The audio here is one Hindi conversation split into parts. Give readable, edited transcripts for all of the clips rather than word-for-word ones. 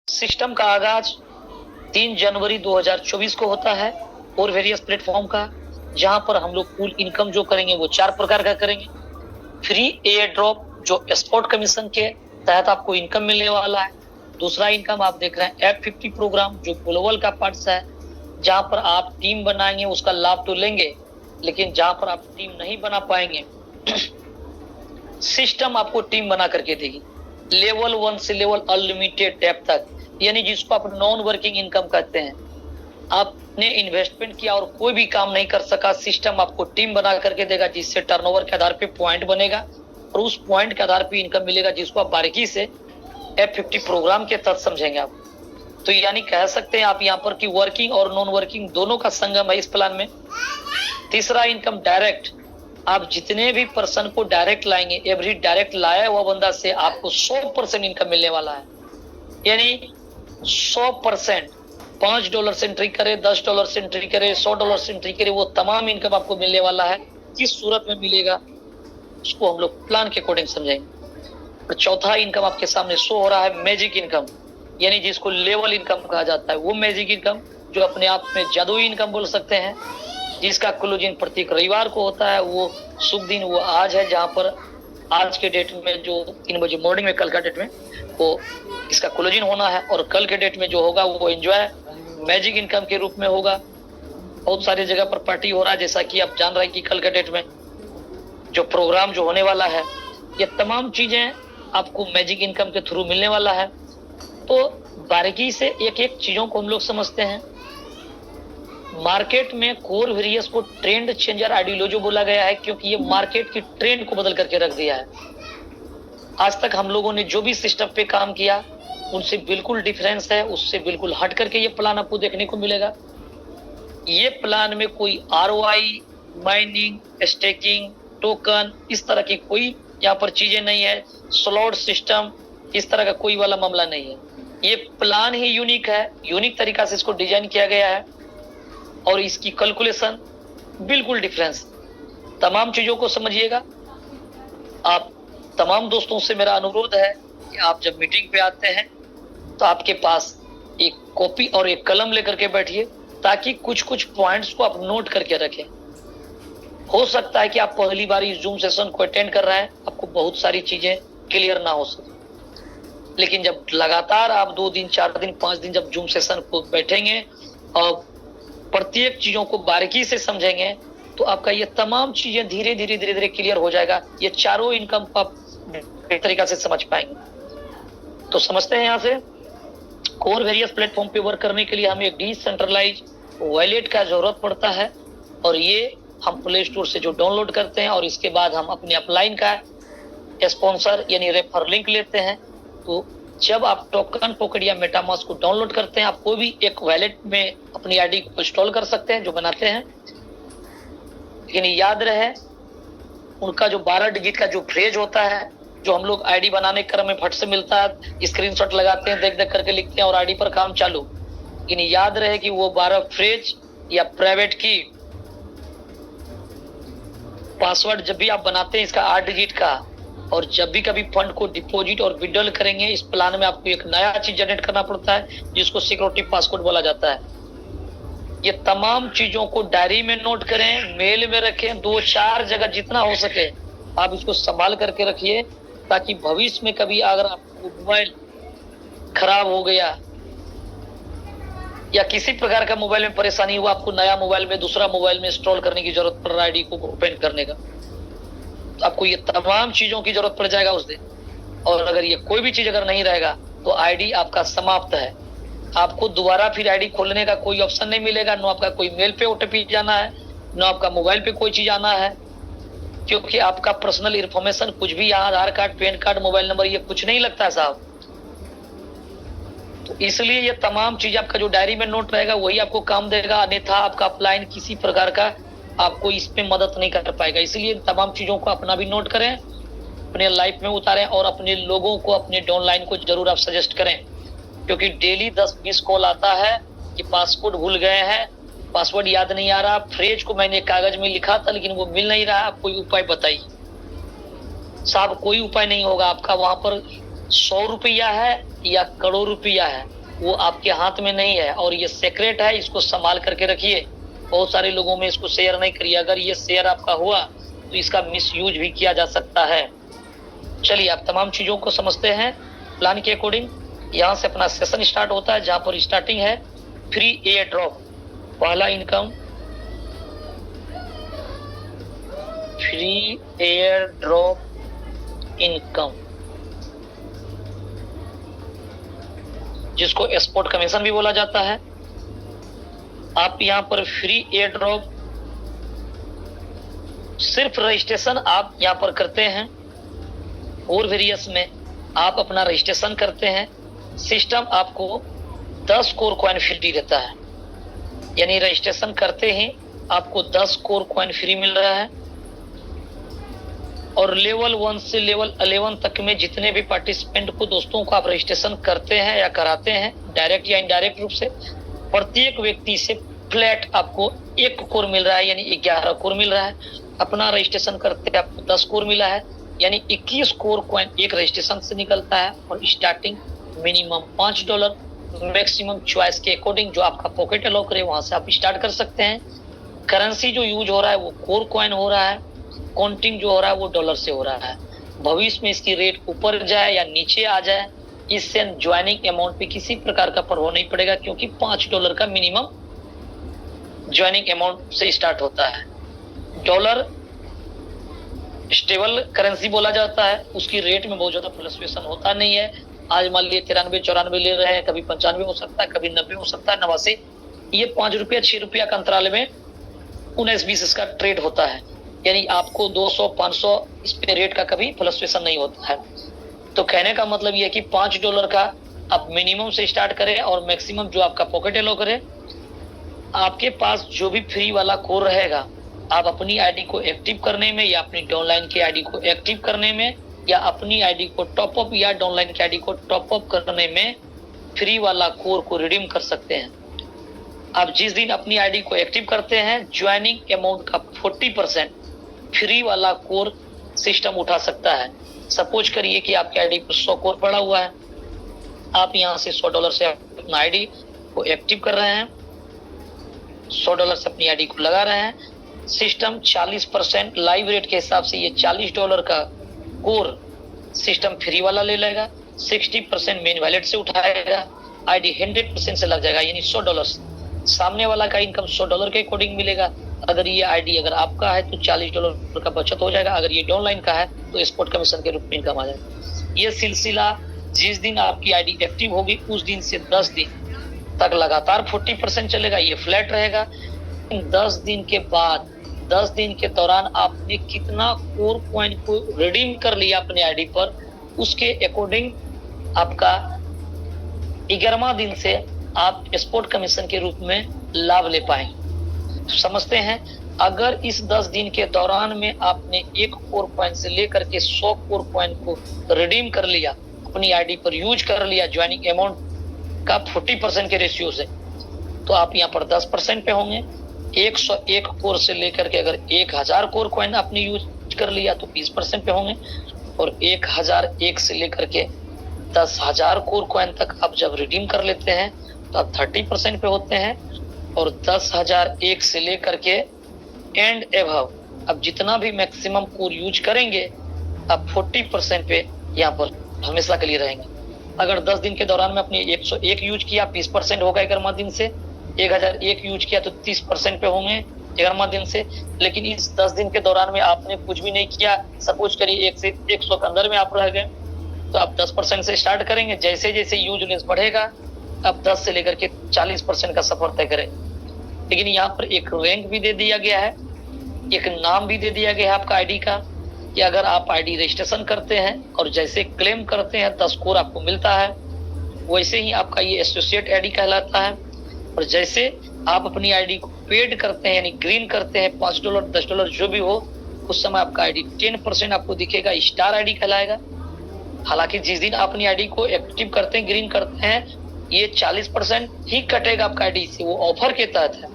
सिस्टम का आगाज 3 जनवरी 2024 को होता है और वेरियस प्लेटफॉर्म का, जहां पर हम लोग कुल इनकम जो करेंगे वो 4 प्रकार का करेंगे। फ्री एयर ड्रॉप जो स्पॉट कमीशन के तहत आपको इनकम मिलने वाला है। दूसरा इनकम आप देख रहे हैं F50 प्रोग्राम जो ग्लोबल का पार्ट्स है, जहां पर आप टीम बनाएंगे उसका लाभ तो लेंगे, लेकिन जहां पर आप टीम नहीं बना पाएंगे सिस्टम आपको टीम बना करके देगी। लेवल 1 से लेवल अनलिमिटेड डेप्थ तक, यानी जिसको आप नॉन वर्किंग इनकम कहते हैं। आपने इन्वेस्टमेंट किया और कोई भी काम नहीं कर सका, सिस्टम आपको टीम बना करके देगा, जिससे टर्नओवर के आधार पे पॉइंट बनेगा और उस पॉइंट के आधार पे इनकम मिलेगा, जिसको आप बारीकी से F50 प्रोग्राम के तहत समझेंगे आप। तो यानी कह सकते हैं आप यहाँ पर कि वर्किंग और नॉन वर्किंग दोनों का संगम है इस प्लान में। तीसरा इनकम डायरेक्ट, आप जितने भी पर्सन को डायरेक्ट लाएंगे, एवरी डायरेक्ट लाया हुआ बंदा से आपको 100% इनकम मिलने वाला है। यानी 100%, $5 से एंट्री करे, $10 से एंट्री करे, $100 से एंट्री करे, वो तमाम इनकम आपको मिलने वाला है। किस सूरत में मिलेगा उसको हम लोग प्लान के अकॉर्डिंग समझेंगे। और चौथा इनकम आपके सामने शो हो रहा है मैजिक इनकम, यानी जिसको लेवल इनकम कहा जाता है। वो मैजिक इनकम जो अपने आप में जादुई इनकम बोल सकते हैं, जिसका क्लोजिंग प्रत्येक रविवार को होता है। वो शुभ दिन वो आज है, जहां पर आज के डेट में जो 3 बजे मॉर्निंग में, कल का डेट में वो इसका क्लोजिंग होना है, और कल के डेट में जो होगा वो एंजॉय मैजिक इनकम के रूप में होगा। बहुत सारी जगह पर पार्टी हो रहा है, जैसा कि आप जान रहे हैं कि कल के डेट में जो प्रोग्राम जो होने वाला है, ये तमाम चीजें आपको मैजिक इनकम के थ्रू मिलने वाला है। तो बारीकी से एक एक चीजों को हम लोग समझते हैं। मार्केट में कोर वेरियस को ट्रेंड चेंजर आइडियोलॉजी बोला गया है, क्योंकि ये मार्केट की ट्रेंड को बदल करके रख दिया है। आज तक हम लोगों ने जो भी सिस्टम पे काम किया उनसे बिल्कुल डिफरेंस है, उससे बिल्कुल हट करके ये प्लान आपको देखने को मिलेगा। ये प्लान में कोई ROI, माइनिंग, स्टेकिंग, टोकन, इस तरह की कोई यहाँ पर चीजें नहीं है। स्लॉट सिस्टम, इस तरह का कोई वाला मामला नहीं है। ये प्लान ही यूनिक है, यूनिक तरीका से इसको डिजाइन किया गया है, और इसकी कैलकुलेशन बिल्कुल डिफरेंस। तमाम चीजों को समझिएगा। आप तमाम दोस्तों से मेरा अनुरोध है कि आप जब मीटिंग पे आते हैं तो आपके पास एक कॉपी और एक कलम लेकर के बैठिए, ताकि कुछ कुछ पॉइंट्स को आप नोट करके रखें। हो सकता है कि आप पहली बार इस जूम सेशन को अटेंड कर रहे हैं, आपको बहुत सारी चीजें क्लियर ना हो सके, लेकिन जब लगातार आप 2 दिन, 4 दिन, 5 दिन जब जूम सेशन को बैठेंगे और प्रत्येक चीजों को बारीकी से समझेंगे, तो आपका ये तमाम चीजें धीरे धीरे धीरे धीरे क्लियर हो जाएगा। ये चारों इनकम आप तरीका से समझ पाएंगे। तो समझते हैं यहाँ से कोर वेरियस प्लेटफॉर्म पे वर्क करने के लिए हमें एक डिसेंट्रलाइज वॉलेट का जरूरत पड़ता है, और ये हम प्ले स्टोर से जो डाउनलोड करते हैं, और इसके बाद हम अपने अपलाइन का स्पॉन्सर यानी रेफर लिंक लेते हैं। तो जब आप टोकन पॉकेट या मेटामास्क को डाउनलोड करते हैं, आप कोई भी एक वॉलेट में अपनी आईडी को इंस्टॉल कर सकते हैं जो बनाते हैं, लेकिन याद रहे उनका जो 12 डिजिट का जो फ्रेज होता है, जो हम लोग आईडी बनाने के क्रम में फट से मिलता है, स्क्रीनशॉट लगाते हैं, देख देख करके लिखते हैं और आईडी पर काम चालू। लेकिन याद रहे कि वो 12 फ्रेज या प्राइवेट की पासवर्ड जब भी आप बनाते हैं इसका 8 डिजिट का, और जब भी कभी फंड को डिपॉजिट और विड्रॉल करेंगे, इस प्लान में आपको एक नया चीज जनरेट करना पड़ता है, जिसको सिक्योरिटी पासवर्ड बोला जाता है। ये तमाम चीजों को डायरी में नोट करें, मेल में रखें, 2-4 जगह जितना हो सके आप इसको संभाल करके रखिए, ताकि भविष्य में कभी अगर आपको मोबाइल खराब हो गया या किसी प्रकार का मोबाइल में परेशानी हुआ, आपको नया मोबाइल में, दूसरा मोबाइल में इंस्टॉल करने की जरूरत पड़ रहा है आईडी को ओपन करने का, तो आपको ये तमाम चीजों की जरूरत पड़ जाएगा उस दिन। और अगर ये कोई भी चीज अगर नहीं रहेगा तो आईडी आपका समाप्त है। आपको दोबारा फिर आईडी खोलने का कोई ऑप्शन नहीं मिलेगा, न आपका कोई मेल पे OTP जाना है, न आपका मोबाइल पे कोई चीज आना है, क्योंकि आपका पर्सनल इंफॉर्मेशन कुछ भी यहाँ Aadhaar card, PAN card, mobile number, ये कुछ नहीं लगता है साहब। तो इसलिए ये तमाम चीज आपका जो डायरी में नोट रहेगा वही आपको काम देगा, अन्यथा आपका अपलाइन किसी प्रकार का आपको इसमें मदद नहीं कर पाएगा। इसलिए तमाम चीजों को अपना भी नोट करें, अपने लाइफ में उतारें, और अपने लोगों को, अपने डाउनलाइन को जरूर आप सजेस्ट करें, क्योंकि डेली 10-20 कॉल आता है कि पासवर्ड भूल गए हैं, पासवर्ड याद नहीं आ रहा, फ्रेज को मैंने कागज में लिखा था लेकिन वो मिल नहीं रहा, आप कोई उपाय बताइए। साहब कोई उपाय नहीं होगा आपका, वहां पर 100 रुपया है या करोड़ रुपया है, वो आपके हाथ में नहीं है और ये सीक्रेट है, इसको संभाल करके रखिए। बहुत सारे लोगों में इसको शेयर नहीं करिए, अगर ये शेयर आपका हुआ तो इसका मिसयूज भी किया जा सकता है। चलिए आप तमाम चीजों को समझते हैं प्लान के अकॉर्डिंग। यहाँ से अपना सेशन स्टार्ट होता है, जहां पर स्टार्टिंग है फ्री एयर ड्रॉप। पहला income free air drop income, जिसको एक्सपोर्ट कमीशन भी बोला जाता है। आप यहाँ पर फ्री एयर ड्रॉप सिर्फ रजिस्ट्रेशन आप यहाँ पर करते हैं, और वेरियस में आप अपना रजिस्ट्रेशन करते हैं। सिस्टम आपको 10 कोर कॉइन फ्री देता है, यानी रजिस्ट्रेशन करते ही आपको 10 कोर कॉइन फ्री मिल रहा है। और लेवल 1 से लेवल 11 तक में जितने भी पार्टिसिपेंट को, दोस्तों को आप रजिस्ट्रेशन करते हैं या कराते हैं डायरेक्ट या इनडायरेक्ट रूप से, प्रत्येक व्यक्ति से फ्लैट आपको 1 कोर मिल रहा है, यानी 11 कोर मिल रहा है। अपना रजिस्ट्रेशन करते आपको 10 कोर मिला है, यानी 21 कोर कॉइन एक रजिस्ट्रेशन से निकलता है। और स्टार्टिंग मिनिमम $5, मैक्सिमम चॉइस के अकॉर्डिंग जो आपका पॉकेट अलाउ करे वहां से आप स्टार्ट कर सकते हैं। करेंसी जो यूज हो रहा है वो कोर कॉइन हो रहा है, काउंटिंग जो हो रहा है वो डॉलर से हो रहा है। भविष्य में इसकी रेट ऊपर जाए या नीचे आ जाए, इससे ज्वाइनिंग अमाउंट पे किसी प्रकार का प्रभाव नहीं पड़ेगा, क्योंकि $5 का मिनिमम ज्वाइनिंग अमाउंट से स्टार्ट होता है। डॉलर स्टेबल करेंसी बोला जाता है, उसकी रेट में बहुत ज्यादा फ्लक्चुएशन होता नहीं है। आज मान लीजिए 93-94 ले रहे हैं, कभी 95 हो सकता है, कभी 90 हो सकता है, 89। ये 5 रुपया 6 रुपया का अंतराल में 19-20 इसका ट्रेड होता है, यानी आपको 200-500 इस पे रेट का कभी फ्लक्चुएशन नहीं होता है। तो कहने का मतलब ये है कि $5 का आप मिनिमम से स्टार्ट करें और मैक्सिमम जो आपका पॉकेट अलाउ करे। आपके पास जो भी फ्री वाला कोर रहेगा, आप अपनी आईडी को एक्टिव करने में या अपनी डाउनलाइन की आईडी को एक्टिव करने में या अपनी आईडी को टॉप अप या डाउनलाइन की आईडी को टॉप अप करने में फ्री वाला कोर को रिडीम कर सकते हैं। आप जिस दिन अपनी आईडी को एक्टिव करते हैं, ज्वाइनिंग अमाउंट का 40% फ्री वाला कोर सिस्टम उठा सकता है। सपोज करिए कि आपकी आईडी पर 100 कोर पड़ा हुआ है, आप यहाँ से $100 से अपना आईडी को एक्टिव कर रहे हैं, $100 से अपनी आईडी को लगा रहे हैं। सिस्टम 40% लाइव रेट के हिसाब से ये $40 का कोर सिस्टम फ्री वाला ले लेगा, 60% मेन वैलेट से उठाएगा, आईडी 100% से लग जाएगा, यानी $100। सामने वाला का इनकम $100 के अकॉर्डिंग मिलेगा। अगर ये आईडी अगर आपका है तो $40 का बचत हो जाएगा, अगर ये डाउनलाइन का है तो एक्सपोर्ट कमीशन के रूप में इनकम आ जाएगा। ये सिलसिला जिस दिन आपकी आईडी एक्टिव होगी उस दिन से 10 दिन तक लगातार 40% चलेगा, ये फ्लैट रहेगा। 10 दिन के बाद, 10 दिन के दौरान आपने कितना कोर कॉइन को रिडीम कर लिया अपने आईडी पर, उसके अकॉर्डिंग आपका 11वां दिन से आप एक्सपोर्ट कमीशन के रूप में लाभ ले पाएंगे। समझते हैं, अगर इस 10 दिन के दौरान में आपने 1 कोर कॉइन से लेकर के 100 कोर कॉइन को रिडीम कर लिया, अपनी आईडी पर यूज कर लिया ज्वाइनिंग अमाउंट का 40% के रेशियो से, तो आप यहाँ पर 10% पे होंगे। 101 कोर से लेकर के अगर 1000 कोर कॉइन आपने यूज कर लिया तो 20% पे होंगे, और 1001 से लेकर के 10,000 कोर कॉइन तक आप जब रिडीम कर लेते हैं तो आप 30% पे होते हैं, और 10,001 से लेकर के एंड एबव अब जितना भी मैक्सिमम कोर यूज करेंगे आप 40% पे यहाँ पर हमेशा के लिए रहेंगे। अगर 10 दिन के दौरान में आपने 101 यूज किया 20% होगा 11वां दिन से, 1001 यूज किया तो 30% पे होंगे 11वां दिन से। लेकिन इस 10 दिन के दौरान में आपने कुछ भी नहीं किया, सपोज करिए 1 से 100 के अंदर में आप रह गए, तो आप 10% से स्टार्ट करेंगे। जैसे जैसे यूजनेस बढ़ेगा आप 10 से लेकर के 40% का सफर तय करें। लेकिन यहाँ पर एक रैंक भी दे दिया गया है, एक नाम भी दे दिया गया है आपका आईडी का, कि अगर आप आईडी रजिस्ट्रेशन करते हैं और जैसे क्लेम करते हैं 10 कोर आपको मिलता है, वैसे ही आपका ये एसोसिएट आईडी कहलाता है। और जैसे आप अपनी आईडी को पेड करते हैं, यानी ग्रीन करते हैं, $5 $10 जो भी हो, उस समय आपका आईडी 10% आपको दिखेगा, स्टार आईडी कहलाएगा। हालांकि जिस दिन आप अपनी आईडी को एक्टिव करते हैं, ग्रीन करते हैं, ये 40% ही कटेगा आपका आईडी से, वो ऑफर के तहत है,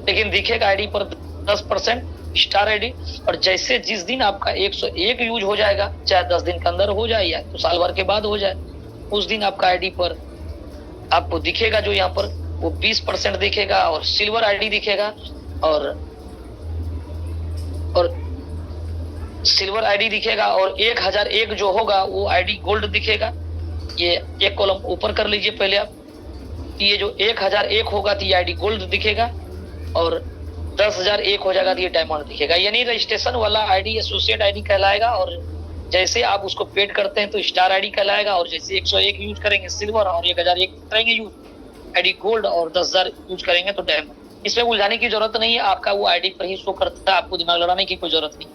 लेकिन दिखेगा आईडी पर 10% स्टार आईडी। और जैसे जिस दिन आपका 101 यूज हो जाएगा, चाहे 10 दिन के अंदर हो जाए या तो साल भर के बाद हो जाए, उस दिन आपका आईडी पर आपको दिखेगा जो यहाँ पर वो 20% दिखेगा और सिल्वर आईडी दिखेगा, और सिल्वर आईडी दिखेगा, और 1001 जो होगा वो आईडी गोल्ड दिखेगा। ये एक कॉलम ऊपर कर लीजिए पहले आप। ये जो 1001 होगा तो ये आईडी गोल्ड दिखेगा, और 10,001 हो जाएगा तो ये डायमंड दिखेगा। यानी रजिस्ट्रेशन वाला आईडी एसोसिएट आईडी कहलाएगा, और जैसे आप उसको पेड करते हैं तो स्टार आईडी कहलाएगा, और जैसे 101 यूज करेंगे सिल्वर, और 1001 करेंगे यूज आईडी गोल्ड, और 10,000 यूज करेंगे तो डायमंड। इसमें उलझाने की जरूरत नहीं है, आपका वो आईडी पर ही शो करता है, आपको दिमाग लड़ाने की कोई जरूरत नहीं।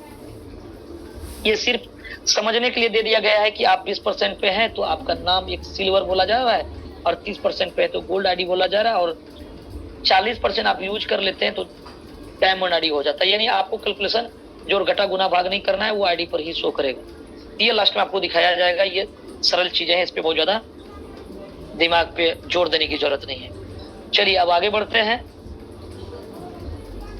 ये सिर्फ समझने के लिए दे दिया गया है कि आप 20% पे हैं तो आपका नाम एक सिल्वर बोला जा रहा है, और 30% पे है तो गोल्ड आईडी बोला जा रहा है, और 40% आप यूज कर लेते हैं तो डायमंड आईडी हो जाता है। यानी आपको कैलकुलेशन जोड़ घटा गुना भाग नहीं करना है, वो आईडी पर ही शो करेगा। ये लास्ट में आपको दिखाया जाएगा। ये सरल चीजें हैं, इस पे बहुत ज्यादा दिमाग पे जोर देने की जरूरत नहीं है। चलिए अब आगे बढ़ते हैं।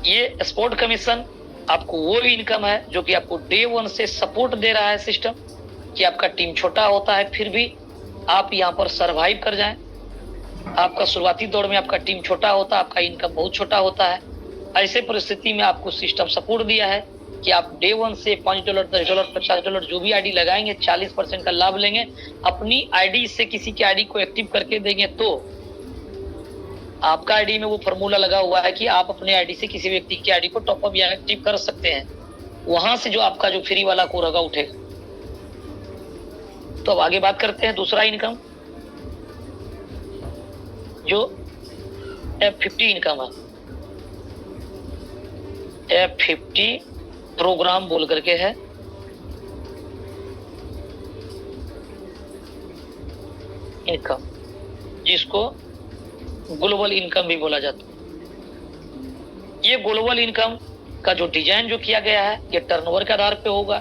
ये स्पोर्ट कमीशन आपको वो इनकम है जो कि आपको डे 1 से सपोर्ट दे रहा है सिस्टम, कि आपका टीम छोटा होता है फिर भी आप यहाँ पर सरवाइव कर जाएं। आपका शुरुआती दौर में आपका टीम छोटा होता है, आपका इनकम बहुत छोटा होता है। ऐसे परिस्थिति में आपको सिस्टम सपोर्ट दिया है कि आप डे 1 से $5, $10, $50 जो भी आईडी लगाएंगे 40% का लाभ लेंगे। अपनी आईडी से किसी की आईडी को एक्टिव करके देंगे तो आपका आईडी में वो फॉर्मूला लगा हुआ है कि आप अपने आईडी से किसी व्यक्ति की आईडी को टॉपअप या एक्टिव कर सकते हैं, वहां से जो आपका जो फ्री वाला कोड होगा उठेगा। तो अब आगे बात करते हैं दूसरा इनकम, जो F50 इनकम है। F50 प्रोग्राम बोल करके है, इनकम जिसको ग्लोबल इनकम भी बोला जाता है। ये ग्लोबल इनकम का जो डिजाइन जो किया गया है ये टर्नओवर के आधार पे होगा।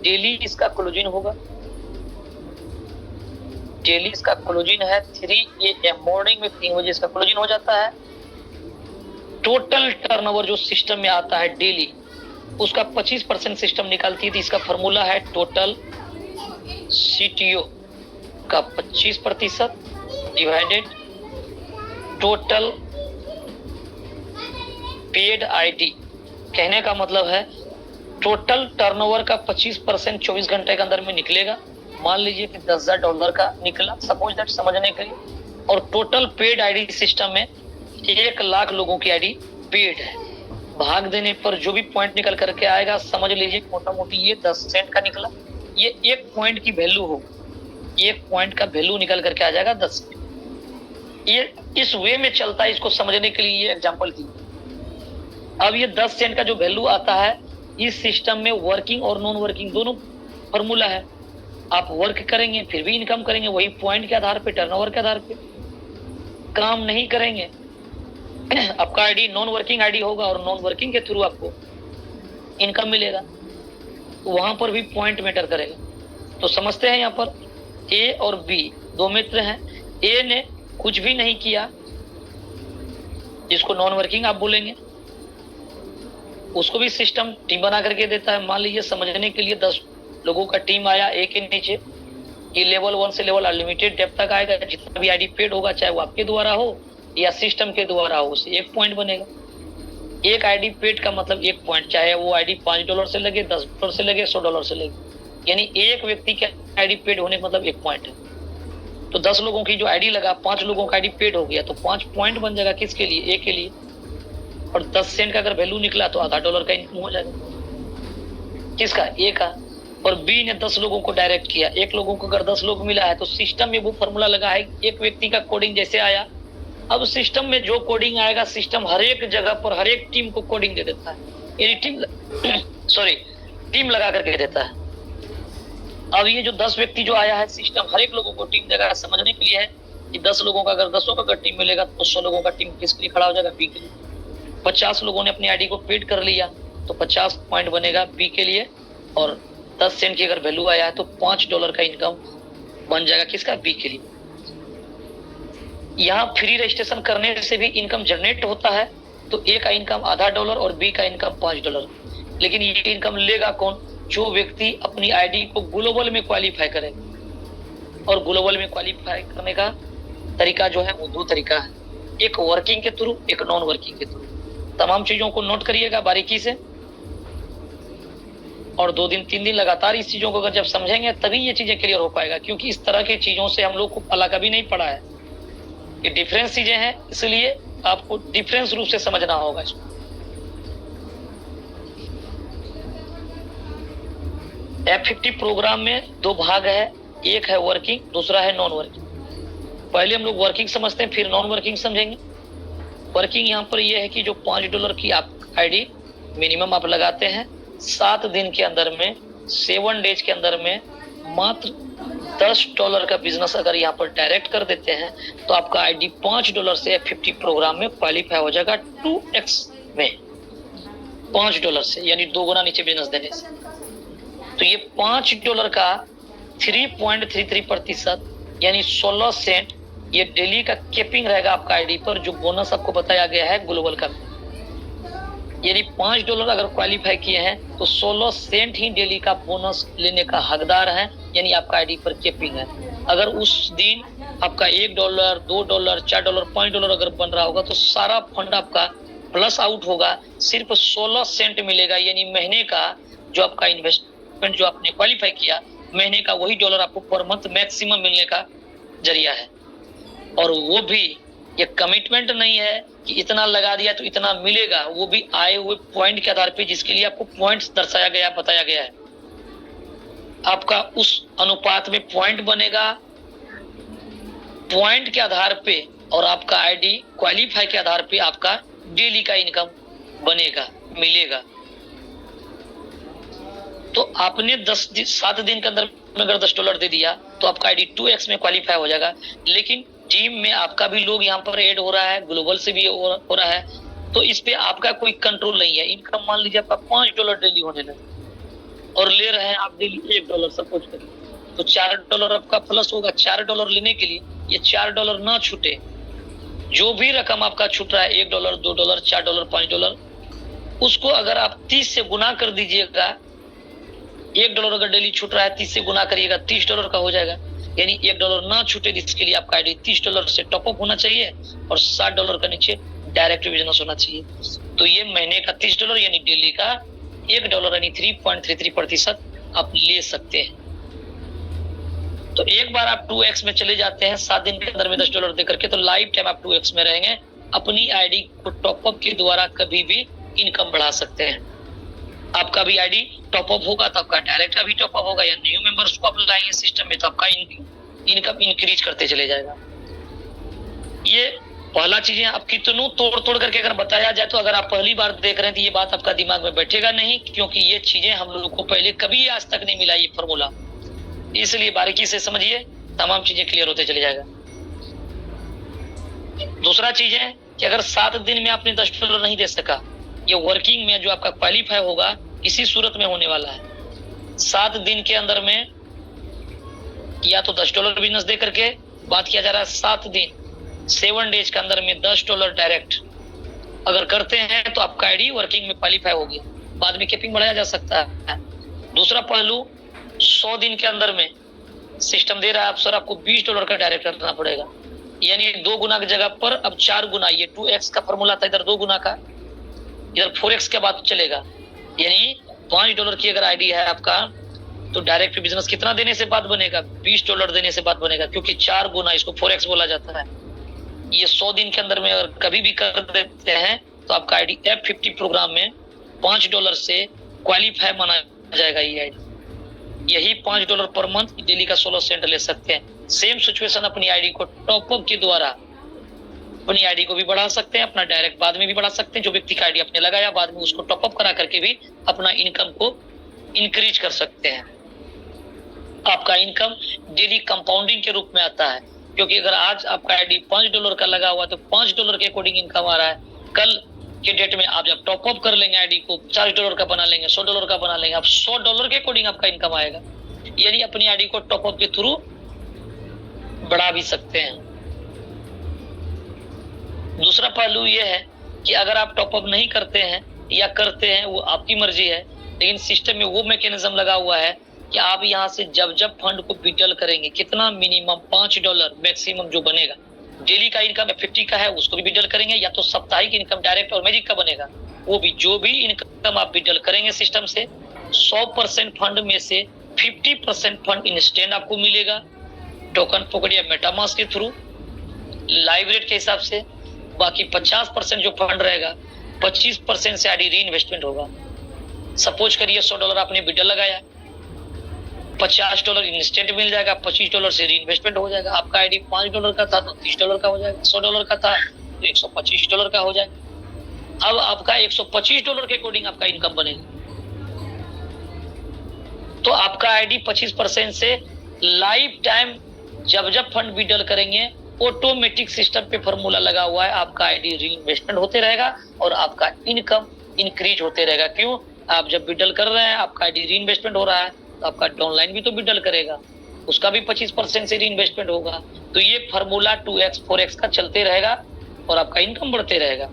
डेली इसका क्लोजिंग होगा, डेली इसका क्लोजिंग है 3 AM मॉर्निंग में 3 बजे इसका क्लोजिंग हो जाता है। टोटल टर्नओवर जो सिस्टम में आता है डेली उसका 25% सिस्टम निकालती है। तो इसका फॉर्मूला है टोटल CTO का 25% डिवाइडेड टोटल पेड आईडी। कहने का मतलब है टोटल टर्नओवर का 25% 24 घंटे के अंदर में निकलेगा। मान लीजिए कि $10,000 का निकला, सपोज दैट, समझने के लिए, और टोटल पेड आईडी सिस्टम में 1 लाख लोगों की आईडी पेड है। भाग देने पर जो भी पॉइंट निकल करके आएगा, समझ लीजिए मोटा मोटी ये 10 सेंट का निकला। ये 1 पॉइंट की वैल्यू हो, 1 पॉइंट का वैल्यू निकल करके आ जाएगा 10 सेंट। ये इस वे में चलता है, इसको समझने के लिए ये एग्जांपल दी। अब ये 10 सेंट का जो वैल्यू आता है इस सिस्टम में वर्किंग और नॉन वर्किंग दोनों फॉर्मूला है। आप वर्क करेंगे फिर भी इनकम करेंगे, वही पॉइंट के आधार पे, टर्नओवर के आधार पे। काम नहीं करेंगे आपका आईडी नॉन वर्किंग आईडी होगा और नॉन वर्किंग के थ्रू आपको इनकम मिलेगा, तो वहां पर भी पॉइंट मैटर करेगा। तो समझते हैं यहाँ पर ए और बी 2 मित्र हैं। ए ने कुछ भी नहीं किया, जिसको नॉन वर्किंग आप बोलेंगे, उसको भी सिस्टम टीम बना करके देता है। मान लीजिए समझने के लिए 10 लोगों का टीम आया ए के नीचे, ये लेवल 1 से लेवल अनलिमिटेड डेप्थ तक आएगा। जितना भी आईडी पेड होगा, चाहे वो आपके द्वारा हो या सिस्टम के द्वारा हो, उसे 1 पॉइंट बनेगा। एक आईडी पेड का मतलब 1 पॉइंट, चाहे वो आईडी $5 से लगे, $10 से लगे, $100 से लगे। यानी एक व्यक्ति के आईडी पेड होने का मतलब 1 पॉइंट है। तो 10 लोगों की जो आईडी लगा, 5 लोगों का आईडी पेड हो गया, तो 5 पॉइंट बन जाएगा। किसके लिए? ए के लिए। और 10 सेंट का अगर वैल्यू निकला तो $0.5 का इनकम हो जाएगा। किसका? ए का। और बी ने 10 लोगों को डायरेक्ट किया, 1 लोगों को अगर 10 लोग मिला है तो सिस्टम में वो फॉर्मूला लगा है, एक व्यक्ति का कोडिंग जैसे आया, अब सिस्टम में जो कोडिंग आएगा, सिस्टम हर एक जगह पर हर एक टीम को कोडिंग दे देता है, यानी टीम लगा करके देता है। अब ये जो 10 व्यक्ति जो आया है, सिस्टम हर एक लोगों को टीम देगा। समझने के लिए है कि 10 लोगों का अगर 10 का अगर टीम मिलेगा तो 100 लोगों का टीम किसके लिए खड़ा हो जाएगा? बी के लिए। 50 लोगों ने अपनी आईडी को पेड कर लिया तो 50 पॉइंट बनेगा बी के लिए, और 10 सेंट की अगर वैल्यू आया है तो $5 का इनकम बन जाएगा। किसका? बी के लिए। यहाँ फ्री रजिस्ट्रेशन करने से भी इनकम जनरेट होता है, तो ए का इनकम $0.5 और बी का इनकम $5। लेकिन ये इनकम लेगा कौन? जो व्यक्ति अपनी आईडी को ग्लोबल में क्वालिफाई करे। और ग्लोबल में क्वालिफाई करने का तरीका जो है वो 2 तरीका है, एक वर्किंग के थ्रू, एक नॉन वर्किंग के थ्रू। तमाम चीजों को नोट करिएगा बारीकी से, और 2 दिन 3 दिन लगातार इस चीजों को अगर जब समझेंगे तभी ये चीजें क्लियर हो पाएगा, क्योंकि इस तरह की चीजों से हम लोग को पहला कभी नहीं पड़ा है। ये डिफरेंस चीजें हैं, इसलिए आपको डिफरेंस रूप से समझना होगा इसको। F50 प्रोग्राम में 2 भाग है, एक है वर्किंग, दूसरा है नॉन वर्किंग। पहले हम लोग वर्किंग समझते हैं, फिर नॉन वर्किंग समझेंगे। वर्किंग यहाँ पर यह है कि जो $5 की आप आईडी मिनिमम आप लगाते हैं, 7 दिन के अंदर में, 7 डेज के अंदर में मात्र $10 का बिजनेस अगर यहाँ पर डायरेक्ट कर देते हैं तो आपका आईडी $5 से F50 प्रोग्राम में क्वालिफाई हो जाएगा 2x में, $5 से, यानी 2 गुना नीचे बिजनेस देने से। तो ये $5 का 3.33% यानी 16 सेंट ये डेली का कैपिंग रहेगा आपका आईडी पर, जो बोनस आपको बताया गया है ग्लोबल का। यानी $5 अगर क्वालिफाई किए हैं तो 16 सेंट ही डेली का बोनस लेने का हकदार है, यानी आपका आईडी पर कैपिंग है। अगर उस दिन आपका $1, $2, $4, $5 अगर बन रहा होगा तो सारा फंड आपका प्लस आउट होगा, सिर्फ 16 सेंट मिलेगा। यानी महीने का जो आपका इन्वेस्टमेंट जो आपने क्वालिफाई किया, महीने का वही डॉलर आपको पर मंथ मैक्सिमम मिलने का जरिया है। और वो भी ये कमिटमेंट नहीं है कि इतना लगा दिया तो इतना मिलेगा, वो भी आए हुए पॉइंट के आधार पे, जिसके लिए आपको पॉइंट्स दर्शाया गया, बताया गया है। आपका उस अनुपात में पॉइंट बनेगा, पॉइंट के आधार पे और आपका आईडी क्वालिफाई के आधार पे आपका डेली का इनकम बनेगा, मिलेगा। तो आपने 7 दिन के अंदर में अगर $10 दे दिया तो आपका आईडी 2x में क्वालिफाई हो जाएगा। लेकिन टीम में आपका भी लोग यहाँ पर ऐड हो रहा है, ग्लोबल से भी हो रहा है, तो इस पे आपका कोई कंट्रोल नहीं है। इनकम मान लीजिए आपका $5 डेली होने लगे और ले रहे हैं आप डेली $1 सपोज करिए, तो $4 आपका प्लस होगा। $4 लेने के लिए ये $4 ना छूटे, जो भी रकम आपका छूट रहा है, $1, $2, $4, $5, उसको अगर आप 30 से गुना कर दीजिएगा, $1 अगर डेली छूट रहा है 30 से गुना करिएगा, $30 का हो जाएगा। यानी $1 ना छूटे, जिसके लिए आपका आईडी $30 से टॉपअप होना चाहिए और $60 का नीचे डायरेक्ट बिजनेस होना चाहिए। तो ये महीने का $30 यानी डेली का $1 यानी 3.33% आप ले सकते हैं। तो एक बार आप 2x में चले जाते हैं 7 दिन के अंदर में $10 दे करके, तो लाइफ टाइम आप 2x में रहेंगे। अपनी आईडी को टॉपअप के द्वारा कभी भी इनकम बढ़ा सकते हैं। आपका भी आईडी टॉपअप होगा तो आपका डायरेक्ट का भी टॉपअप होगा, या न्यू मेंबर्स को आप लाएंगे सिस्टम में तो आपका इनकम इंक्रीज करते चले जाएगा। ये पहला चीज है। अब कितनों तोड़ करके अगर बताया जाए तो अगर आप पहली बार देख रहे हैं तो ये बात आपका दिमाग में बैठेगा नहीं, क्योंकि ये चीजें हम लोगों को पहले कभी आज तक नहीं मिला ये फॉर्मूला। इसलिए बारीकी से समझिए, तमाम चीजें क्लियर होते चले जाएगा। दूसरा चीज है कि अगर 7 दिन में आपने $10 नहीं दे सका, ये वर्किंग में जो आपका क्वालिफाई होगा इसी सूरत में होने वाला है। 7 दिन के अंदर में या तो $10 बिजनेस दे करके बात किया जा रहा है, 7 दिन 7 डेज के अंदर में $10 डायरेक्ट अगर करते हैं तो आपका आईडी वर्किंग में क्वालिफाई होगी। बाद में कैपिंग बढ़ाया जा सकता है। दूसरा पहलू, 100 दिन के अंदर में सिस्टम दे रहा है, आप सर आपको $20 का डायरेक्ट करना पड़ेगा, यानी 2 गुना की जगह पर अब 4 गुना। ये 2x का फॉर्मूला था, इधर 2 गुना का, इधर 4x के बाद चलेगा। यानी $5 की अगर आईडी है आपका तो डायरेक्ट बिजनेस कितना देने से बाद बनेगा? $20 देने से बाद बनेगा, क्योंकि 4 गुना, इसको 4x बोला जाता है। ये 100 दिन के अंदर में अगर कभी भी कर देते हैं तो आपका आईडी F50 प्रोग्राम में $5 से क्वालिफाई माना जाएगा। ये आईडी यही $5 पर मंथ डेली का 16 सेंट ले सकते हैं। सेम सिचुएशन अपनी आईडी को टॉपअप के द्वारा अपनी आईडी को भी बढ़ा सकते हैं, अपना डायरेक्ट बाद में भी बढ़ा सकते हैं। जो व्यक्ति का आईडी आपने लगाया बाद में उसको टॉपअप करा करके भी अपना इनकम को इंक्रीज कर सकते हैं। आपका इनकम डेली कंपाउंडिंग के रूप में आता है, क्योंकि अगर आज आपका आईडी $5 का लगा हुआ तो $5 के अकॉर्डिंग इनकम आ रहा है। कल के डेट में आप जब टॉपअप कर लेंगे आईडी को, $40 का बना लेंगे, $100 का बना लेंगे, आप $100 के अकॉर्डिंग आपका इनकम आएगा। यानी अपनी आईडी को टॉपअप के थ्रू बढ़ा भी सकते हैं। दूसरा पहलू ये है कि अगर आप टॉपअप नहीं करते हैं या करते हैं, वो आपकी मर्जी है, लेकिन सिस्टम में वो मैकेनिज्म लगा हुआ है कि आप यहाँ से जब जब फंड को विड्रॉल करेंगे, कितना मिनिमम $5 मैक्सिमम जो बनेगा, डेली का इनकम 50 का है उसको भी विड्रॉल करेंगे, या तो साप्ताहिक इनकम डायरेक्ट और मैजिक का बनेगा वो भी, जो भी इनकम आप विड्रॉल करेंगे सिस्टम से 100% फंड में से 50% फंड इंस्टेंट आपको मिलेगा टोकन पॉकेट या मेटामास्क के थ्रू लाइव रेट के हिसाब से। बाकी 50% जो फंड रहेगा 25% से आईडी री इन्वेस्टमेंट होगा। सपोज करिए $100 आपने विड्रॉल लगाया, $50 इंस्टेंट मिल जाएगा, $25 से री इन्वेस्टमेंट हो जाएगा। आपका आईडी $5 का था तो $30 का हो जाएगा, $100 का था तो $125 का हो जाएगा। अब आपका $125 के अकॉर्डिंग आपका इनकम बनेगा। तो आपका आईडी 25% से लाइफ टाइम जब जब फंड विड्रॉल करेंगे ऑटोमेटिक सिस्टम पे फॉर्मूला लगा हुआ है, आपका आईडी री इन्वेस्टमेंट होते रहेगा और आपका इनकम इंक्रीज होते रहेगा। क्यों? आप जब विड्रॉल कर रहे हैं आपका आईडी री इन्वेस्टमेंट हो रहा है तो आपका डाउनलाइन भी तो विड्रॉल करेगा, उसका भी 25% से री इन्वेस्टमेंट होगा। तो ये फॉर्मूला 2x 4x का चलते रहेगा और आपका इनकम बढ़ते रहेगा।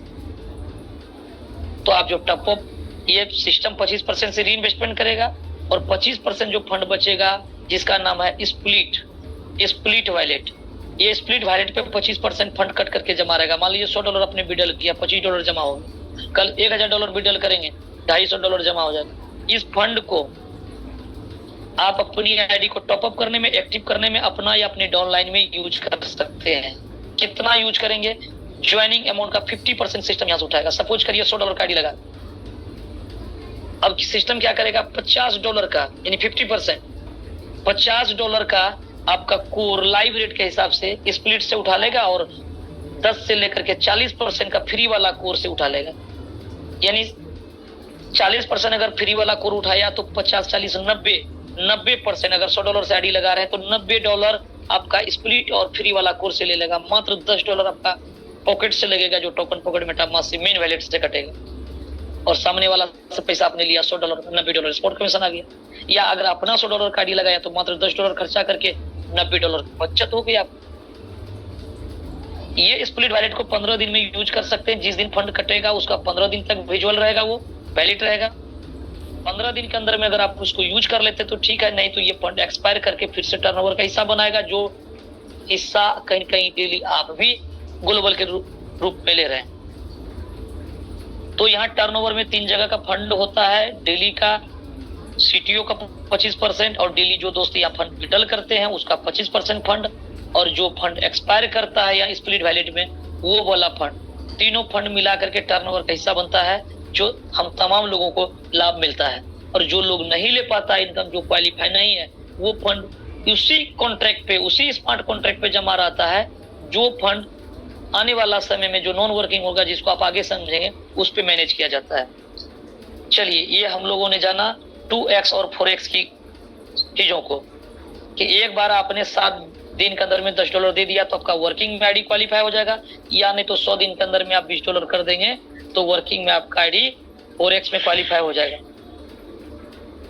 तो आप जो टॉप अप ये सिस्टम 25% से री इन्वेस्टमेंट करेगा और 25% जो फंड बचेगा जिसका नाम है स्प्लिट वॉलेट, ये स्प्लिट वॉलेट पे 25% फंड कट करके जमा रहेगा। मान लीजिए $100 अपने विड्रॉल किया, $25 जमा होगा, कल $1000 विड्रॉल करेंगे, $250 जमा हो जाएगा। इस फंड को आप अपनी आईडी को टॉप अप करने में, एक्टिव करने में, अपना या अपने डाउनलाइन में यूज कर सकते हैं। कितना यूज करेंगे? ज्वाइनिंग अमाउंट का 50% सिस्टम यहाँ से उठाएगा। सपोज करिए $100 का आईडी लगा, अब सिस्टम क्या करेगा? $50 का यानी 50%, $50 का आपका कोर लाइव रेट के हिसाब से स्प्लिट से उठा लेगा और 10 से लेकर के 40% का फ्री वाला कोर से उठा लेगा। यानी 40% अगर फ्री वाला कोर उठाया तो 50 40 90% अगर $100 से आईडी लगा रहे हैं तो $90 आपका स्प्लिट और फ्री वाला कोर से ले लेगा। मात्र $10 आपका पॉकेट से लगेगा, जो टोकन पॉकेट मेटामास्क से मेन वैलेट से कटेगा और सामने वाला से पैसा आपने लिया $100, $90 स्पॉट कमीशन आ गया। या अगर अपना $100 का आईडी लगाया तो मात्र $10 खर्चा करके $90 की बचत हो गई। आप ये स्प्लिट वॉलेट को 15 दिन में यूज कर सकते हैं। जिस दिन फंड कटेगा उसका 15 दिन तक विजुअल रहेगा, वो वैलिड रहेगा। 15 दिन के अंदर में अगर आप उसको यूज कर लेते तो ठीक है, नहीं तो ये फंड एक्सपायर करके फिर से टर्नओवर का हिस्सा बनाएगा, जो हिस्सा कहीं कहीं डेली आप भी ग्लोबल के रूप में ले रहे हैं। तो यहाँ टर्नओवर में 3 जगह का फंड होता है, डेली का सीटीओ का 25% और डेली जो दोस्त यहाँ फंड विड्रॉल करते हैं उसका 25% फंड, और जो फंड एक्सपायर करता है या स्प्लिट वैलेट में वो वाला फंड। तीनों फंड मिला करके टर्नओवर का हिस्सा बनता है, जो हम तमाम लोगों को लाभ मिलता है। और जो लोग नहीं ले पाता इनकम, जो क्वालिफाई नहीं है, वो फंड उसी कॉन्ट्रैक्ट पे, उसी स्मार्ट कॉन्ट्रैक्ट पे जमा रहता है, जो फंड आने वाला समय में जो नॉन वर्किंग होगा, जिसको आप आगे समझेंगे, उस पे मैनेज किया जाता है। चलिए, ये हम लोगों ने जाना 2x और 4x की चीजों को, कि एक बार आपने 7 दिन के अंदर में $10 दे दिया तो आपका वर्किंग में आईडी क्वालिफाई हो जाएगा, या नहीं तो 100 दिन के अंदर में आप $20 कर देंगे तो वर्किंग में आपका आईडी 4x में क्वालिफाई हो जाएगा।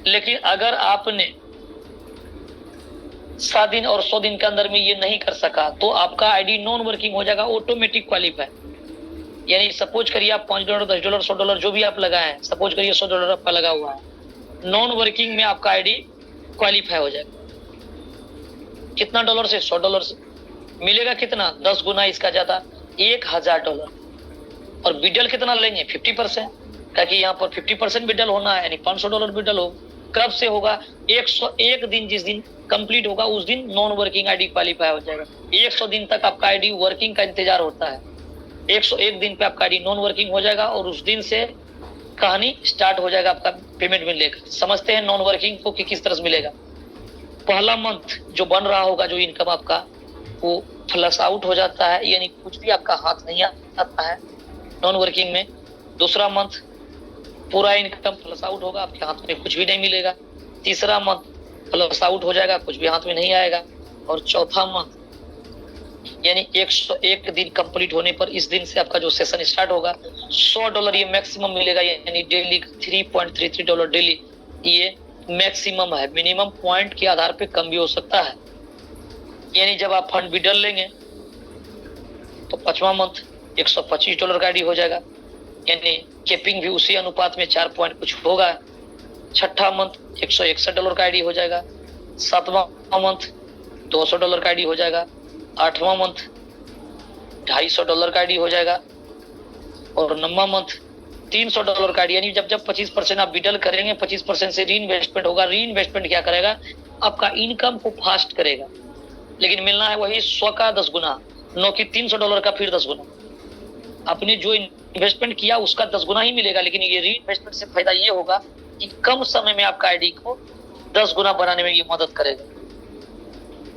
लेकिन अगर आपने 7 दिन और 100 दिन के अंदर में ये नहीं कर सका तो आपका आईडी नॉन वर्किंग हो जाएगा, ऑटोमेटिक क्वालिफाई। यानी सपोज करिए आप $5 $10 $100 जो भी आप लगाए हैं, सपोज करिए $100 आपका लगा हुआ है, नॉन वर्किंग में आपका आईडी क्वालिफाई हो जाएगा। कितना डॉलर से? $100 से मिलेगा। कितना? 10 गुना इसका ज्यादा, $1000। और विड्रॉल कितना लेंगे? 50%, ताकि यहाँ पर 50% विड्रॉल होना है, यानी $500 विड्रॉल हो। कब से होगा? 101 दिन, जिस दिन कंप्लीट होगा उस दिन नॉन वर्किंग आईडी क्वालिफाई हो जाएगा। 100 दिन तक आपका आईडी वर्किंग का इंतजार होता है, 101 दिन पे आपका आईडी नॉन वर्किंग हो जाएगा और उस दिन से कहानी स्टार्ट हो जाएगा आपका पेमेंट मिलने का। समझते हैं नॉन वर्किंग को कि किस तरह से मिलेगा। पहला मंथ जो बन रहा होगा, जो इनकम आपका, वो फ्लश आउट हो जाता है, यानी कुछ भी आपका हाथ नहीं आता है नॉन वर्किंग में। दूसरा मंथ पूरा इनकम फ्लश आउट होगा, आपके हाथ में कुछ भी नहीं मिलेगा। तीसरा मंथ फ्लश आउट हो जाएगा, कुछ भी हाथ में नहीं आएगा। और चौथा मंथ यानी 101 दिन कंप्लीट होने पर इस दिन से आपका जो सेशन स्टार्ट होगा, $100 ये मैक्सिमम मिलेगा, यानी डेली $3.33 डेली ये मैक्सिमम है। मिनिमम पॉइंट के आधार पे कम भी हो सकता है। यानी जब आप फंड विड्रॉल लेंगे तो 5वां मंथ $125 का आईडी हो जाएगा, यानी केपिंग भी उसी अनुपात में 4 पॉइंट कुछ होगा। छठा मंथ $161 का आईडी हो जाएगा, 7वां मंथ $200 का आईडी हो जाएगा, 8वां मंथ $250 का आईडी हो जाएगा और 9वां मंथ $300 का आईडी। यानी जब जब 25% आप विड्रॉल करेंगे 25% से री इन्वेस्टमेंट होगा। री इन्वेस्टमेंट क्या करेगा, आपका इनकम को फास्ट करेगा, लेकिन मिलना है वही 100 का 10 गुना, नो कि $300 का फिर 10 गुना। आपने जो इन्वेस्टमेंट किया उसका 10 गुना ही मिलेगा, लेकिन ये री इन्वेस्टमेंट से फायदा ये होगा कि कम समय में आपका आईडी को 10 गुना बनाने में ये मदद करेगा।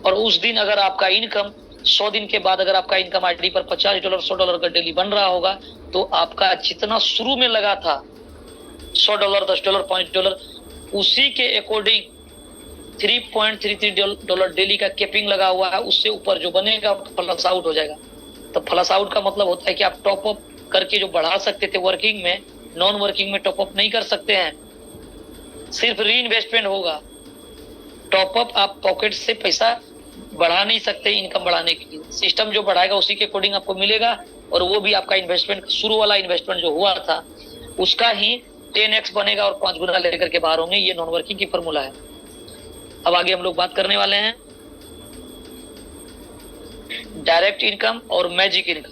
और उस दिन अगर आपका इनकम 100 दिन के बाद अगर आपका इनकम आईडी पर $50 $100 का डेली बन रहा होगा, तो आपका जितना शुरू में लगा था $100 $10 $5, उसी के अकॉर्डिंग $3.33 डेली का कैपिंग लगा हुआ है, उससे ऊपर जो बनेगा प्लस आउट हो जाएगा। तो प्लस आउट का मतलब होता है कि आप टॉप अप करके जो बढ़ा सकते थे वर्किंग में, नॉन वर्किंग में टॉप अप नहीं कर सकते हैं, सिर्फ री इन्वेस्टमेंट होगा। टॉप अप आप पॉकेट से पैसा बढ़ा नहीं सकते इनकम बढ़ाने के लिए, सिस्टम जो बढ़ाएगा उसी के अकॉर्डिंग आपको मिलेगा, और वो भी आपका इन्वेस्टमेंट शुरू वाला इन्वेस्टमेंट जो हुआ था उसका ही 10x बनेगा और 5 गुना लेकर के बाहर होंगे। ये नॉन वर्किंग की फॉर्मूला है। अब आगे हम लोग बात करने वाले हैं डायरेक्ट इनकम और मैजिक इनकम।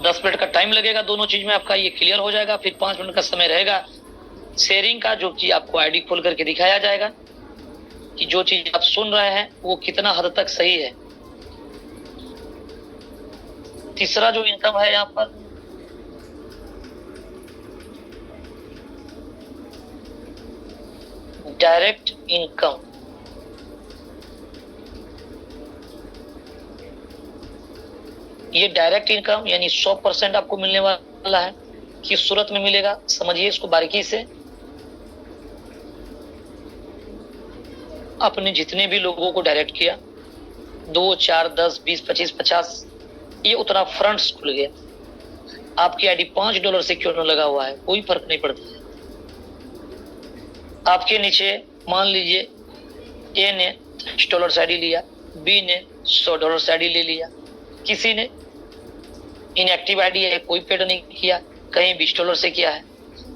10 मिनट का टाइम लगेगा दोनों चीज में, आपका ये क्लियर हो जाएगा। फिर 5 मिनट का समय रहेगा शेयरिंग का, जो कि आपको आईडी खोल करके दिखाया जाएगा कि जो चीज आप सुन रहे हैं वो कितना हद तक सही है। तीसरा जो इनकम है यहाँ पर डायरेक्ट इनकम। ये डायरेक्ट इनकम यानी 100% आपको मिलने वाला है। किस सूरत में मिलेगा समझिए इसको बारीकी से। आपने जितने भी लोगों को डायरेक्ट किया 2 4 10 20 25 50, ये उतना फ्रंट्स खुल गया। आपकी आईडी $5 से क्यों न लगा हुआ है, कोई फर्क नहीं पड़ता है। आपके नीचे मान लीजिए ए ने $10 आईडी लिया, बी ने $100 आईडी ले लिया, किसी ने इनएक्टिव आईडी है, कोई पेड नहीं किया, कहीं $20 से किया है।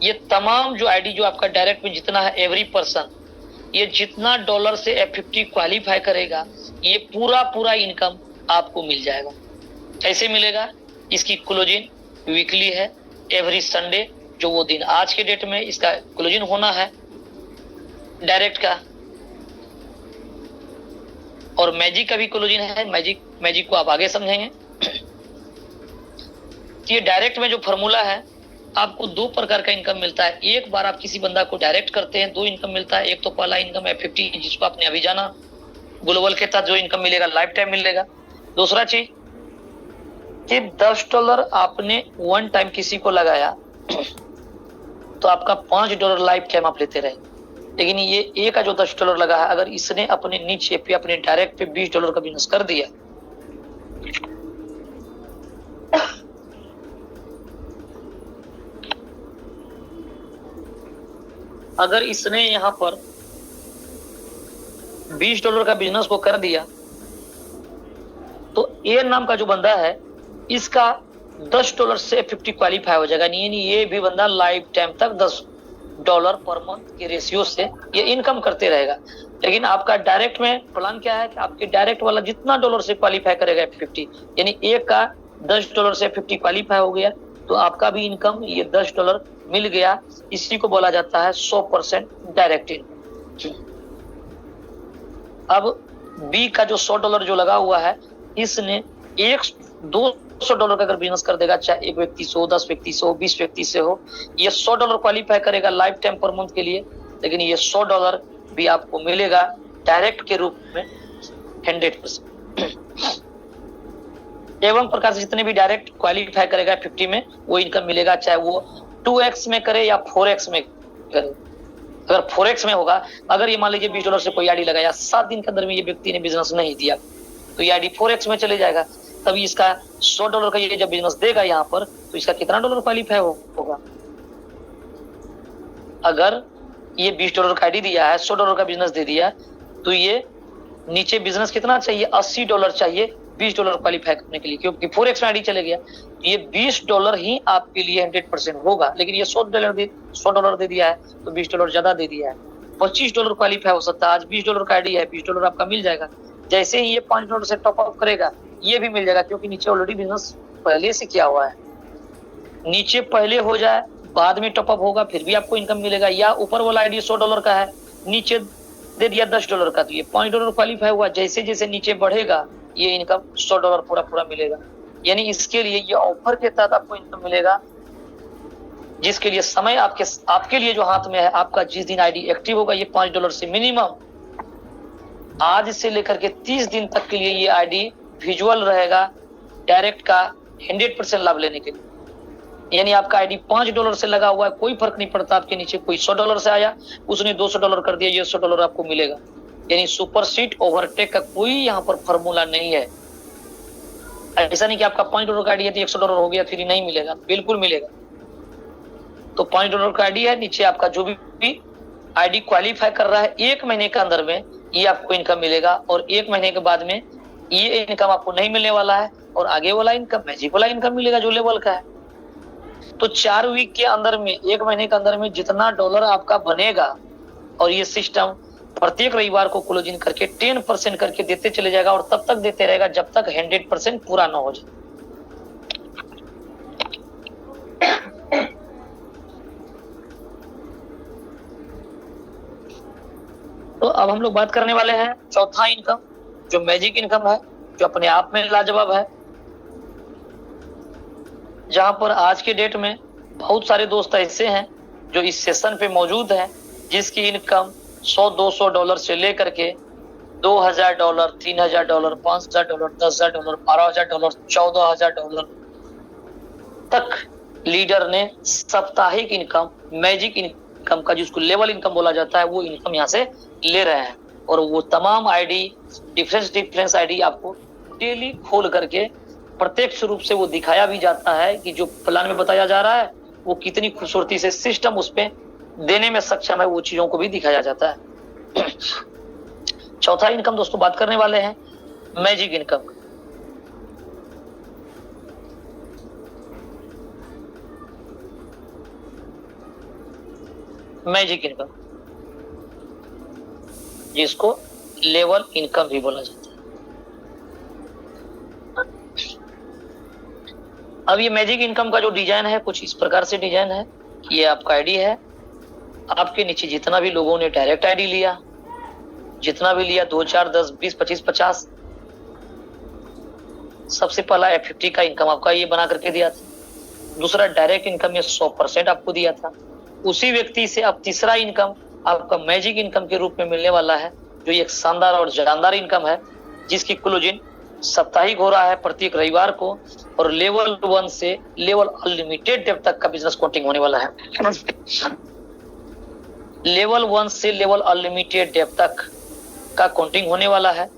ये तमाम जो आईडी जो आपका डायरेक्ट में जितना है एवरी पर्सन, ये जितना डॉलर से F50 क्वालिफाई करेगा, ये पूरा इनकम आपको मिल जाएगा। कैसे मिलेगा, इसकी क्लोजिंग वीकली है, एवरी संडे, जो वो दिन आज के डेट में इसका क्लोजिंग होना है डायरेक्ट का। और मैजिक का भी क्लोजिंग है, मैजिक को आप आगे समझेंगे। ये डायरेक्ट में जो फॉर्मूला है, आपको 2 प्रकार का इनकम मिलता है। एक बार आप किसी बंदा को डायरेक्ट करते हैं 2 इनकम मिलता है। एक तो पहला इनकम F50 जिसको आपने अभी जाना, ग्लोबल के तहत जो इनकम मिलेगा लाइफ टाइम मिलेगा। दूसरा चीज कि $10 आपने वन टाइम किसी को लगाया तो आपका $5 लाइफ टाइम आप लेते रहे। लेकिन ये ए का जो $10 लगा है, अगर इसने अपने नीचे पे अपने डायरेक्ट पे $20 का बिजनेस कर दिया, अगर इसने यहां पर $20 का बिजनेस को कर दिया, तो ए नाम का जो बंदा है इसका $10 से F50 क्वालिफाई हो जाएगा। यानी ये भी बंदा लाइफ टाइम तक $10 पर मंथ के रेशियो से ये इनकम करते रहेगा। लेकिन आपका डायरेक्ट में प्लान क्या है कि आपके डायरेक्ट वाला जितना डॉलर से क्वालिफाई करेगा F50, यानी एक का $10 से F50 क्वालिफाई हो गया, तो आपका भी इनकम ये $10 मिल गया। इसी को बोला जाता है 100% डायरेक्ट इनकम। अब बी का जो $100 जो लगा हुआ है, इसने $200 का अगर बिजनेस कर देगा, चाहे एक व्यक्ति से हो, 10 व्यक्ति से हो, 20 व्यक्ति से हो, ये $100 क्वालिफाई करेगा लाइफ टाइम पर मंथ के लिए। लेकिन ये $100 भी आपको मिलेगा डायरेक्ट के रूप में 100%। एवं प्रकार से जितने भी डायरेक्ट क्वालिफाई करेगा F50 में, वो इनकम मिलेगा, चाहे वो 2x में करे या 4x में करे। अगर 4x में होगा, अगर ये मान लीजिए $20 से कोई आईडी लगाया, 7 दिन के अंदर में ये व्यक्ति ने बिजनेस नहीं दिया, तो ये आईडी 4x में चले जाएगा। तभी इसका $100 का ये जब बिजनेस देगा यहाँ पर, तो इसका कितना डॉलर क्वालिफाई होगा। अगर ये $20 का आईडी दिया है, $100 का बिजनेस दे दिया, तो ये नीचे बिजनेस कितना चाहिए, $80 चाहिए $20 क्वालिफाई करने के लिए, क्योंकि फॉरेक्स में आईडी चले गया। ये $20 ही आपके लिए 100% होगा, लेकिन ये $100 दे दिया है तो $20 ज्यादा दे दिया है। $25 क्वालिफाई हो सकता है। आज $20 का आईडी है, $20 आपका मिल जाएगा। जैसे ही ये $5 से टॉप अप करेगा, ये भी मिल जाएगा, क्योंकि नीचे ऑलरेडी बिजनेस पहले से किया हुआ है। नीचे पहले हो जाए, बाद में टॉप अप होगा, फिर भी आपको इनकम मिलेगा। या ऊपर वाला आईडी $100 का है, नीचे दे दिया $10 का, तो ये $5 क्वालिफाई हुआ। जैसे जैसे नीचे बढ़ेगा, ये इनकम $100 पूरा मिलेगा। यानी इसके लिए ये ऑफर के तहत आपको इनकम मिलेगा, जिसके लिए समय आपके लिए जो हाथ में है, आपका जिस दिन आईडी एक्टिव होगा, ये $5 से मिनिमम आज से लेकर के 30 दिन तक के लिए ये आईडी विजुअल रहेगा, डायरेक्ट का 100% लाभ लेने के लिए। यानी आपका आईडी $5 से लगा हुआ है, कोई फर्क नहीं पड़ता। आपके नीचे कोई $100 से आया, उसने $200 कर दिया, ये $100 आपको मिलेगा। यानी सुपरसीड ओवरटेक का कोई यहाँ पर फॉर्मूला नहीं है। ऐसा नहीं कि आपका $5 का आईडी है तो $100 हो गया, फिर नहीं मिलेगा, बिल्कुल मिलेगा। तो $5 का आईडी है, नीचे आपका जो भी आईडी क्वालिफाई कर रहा है, 1 महीने के अंदर में ये आपको इनकम मिलेगा। और 1 महीने के बाद में ये इनकम आपको नहीं मिलने वाला है, और आगे वाला इनकम मैजिक वाला इनकम मिलेगा जो लेवल का है। तो 4 वीक के अंदर में, 1 महीने के अंदर में जितना डॉलर आपका बनेगा, और ये सिस्टम प्रत्येक रविवार को क्लोजिंग करके 10% करके देते चले जाएगा, और तब तक देते रहेगा जब तक 100% पूरा ना हो जाए। तो अब हम लोग बात करने वाले हैं चौथा इनकम, जो मैजिक इनकम है, जो अपने आप में लाजवाब है। जहां पर आज के डेट में बहुत सारे दोस्त ऐसे हैं जो इस सेशन पे मौजूद हैं, जिसकी इनकम $100-200 से लेकर के $2000, $3000, $5000, $10000, $12000, $14000 तक लीडर ने साप्ताहिक इनकम, मैजिक इनकम का जिसको लेवल इनकम बोला जाता है, वो इनकम यहाँ से ले रहे हैं। और वो तमाम आईडी, डिफरेंस आईडी आपको डेली खोल करके प्रत्यक्ष रूप से वो दिखाया भी जाता है कि जो प्लान में बताया जा रहा है वो कितनी खूबसूरती से सिस्टम उस पे देने में सक्षम है, वो चीजों को भी दिखाया जाता है। चौथा इनकम दोस्तों बात करने वाले हैं मैजिक इनकम। मैजिक इनकम, जिसको लेवल इनकम भी बोला जाता है। अब ये मैजिक इनकम का जो डिजाइन है, कुछ इस प्रकार से डिजाइन है। ये आपका आईडी है, आपके नीचे जितना भी लोगों ने डायरेक्ट आईडी लिया, जितना भी लिया 2, 4, 10, 20, 25, 50, सबसे पहला F50 का इनकम आपका ये बना करके दिया था। दूसरा डायरेक्ट इनकम में 100% आपको दिया था। उसी व्यक्ति से अब तीसरा इनकम आपका मैजिक इनकम के रूप में मिलने वाला है, जो एक शानदार और जानदार इनकम है, जिसकी क्लोजिंग साप्ताहिक हो रहा है प्रत्येक रविवार को, और लेवल 1 से लेवल अनलिमिटेड डेप्थ तक का बिजनेस काउंटिंग होने वाला है। लेवल 1 से लेवल अनलिमिटेड डेप्थ तक का काउंटिंग होने वाला है।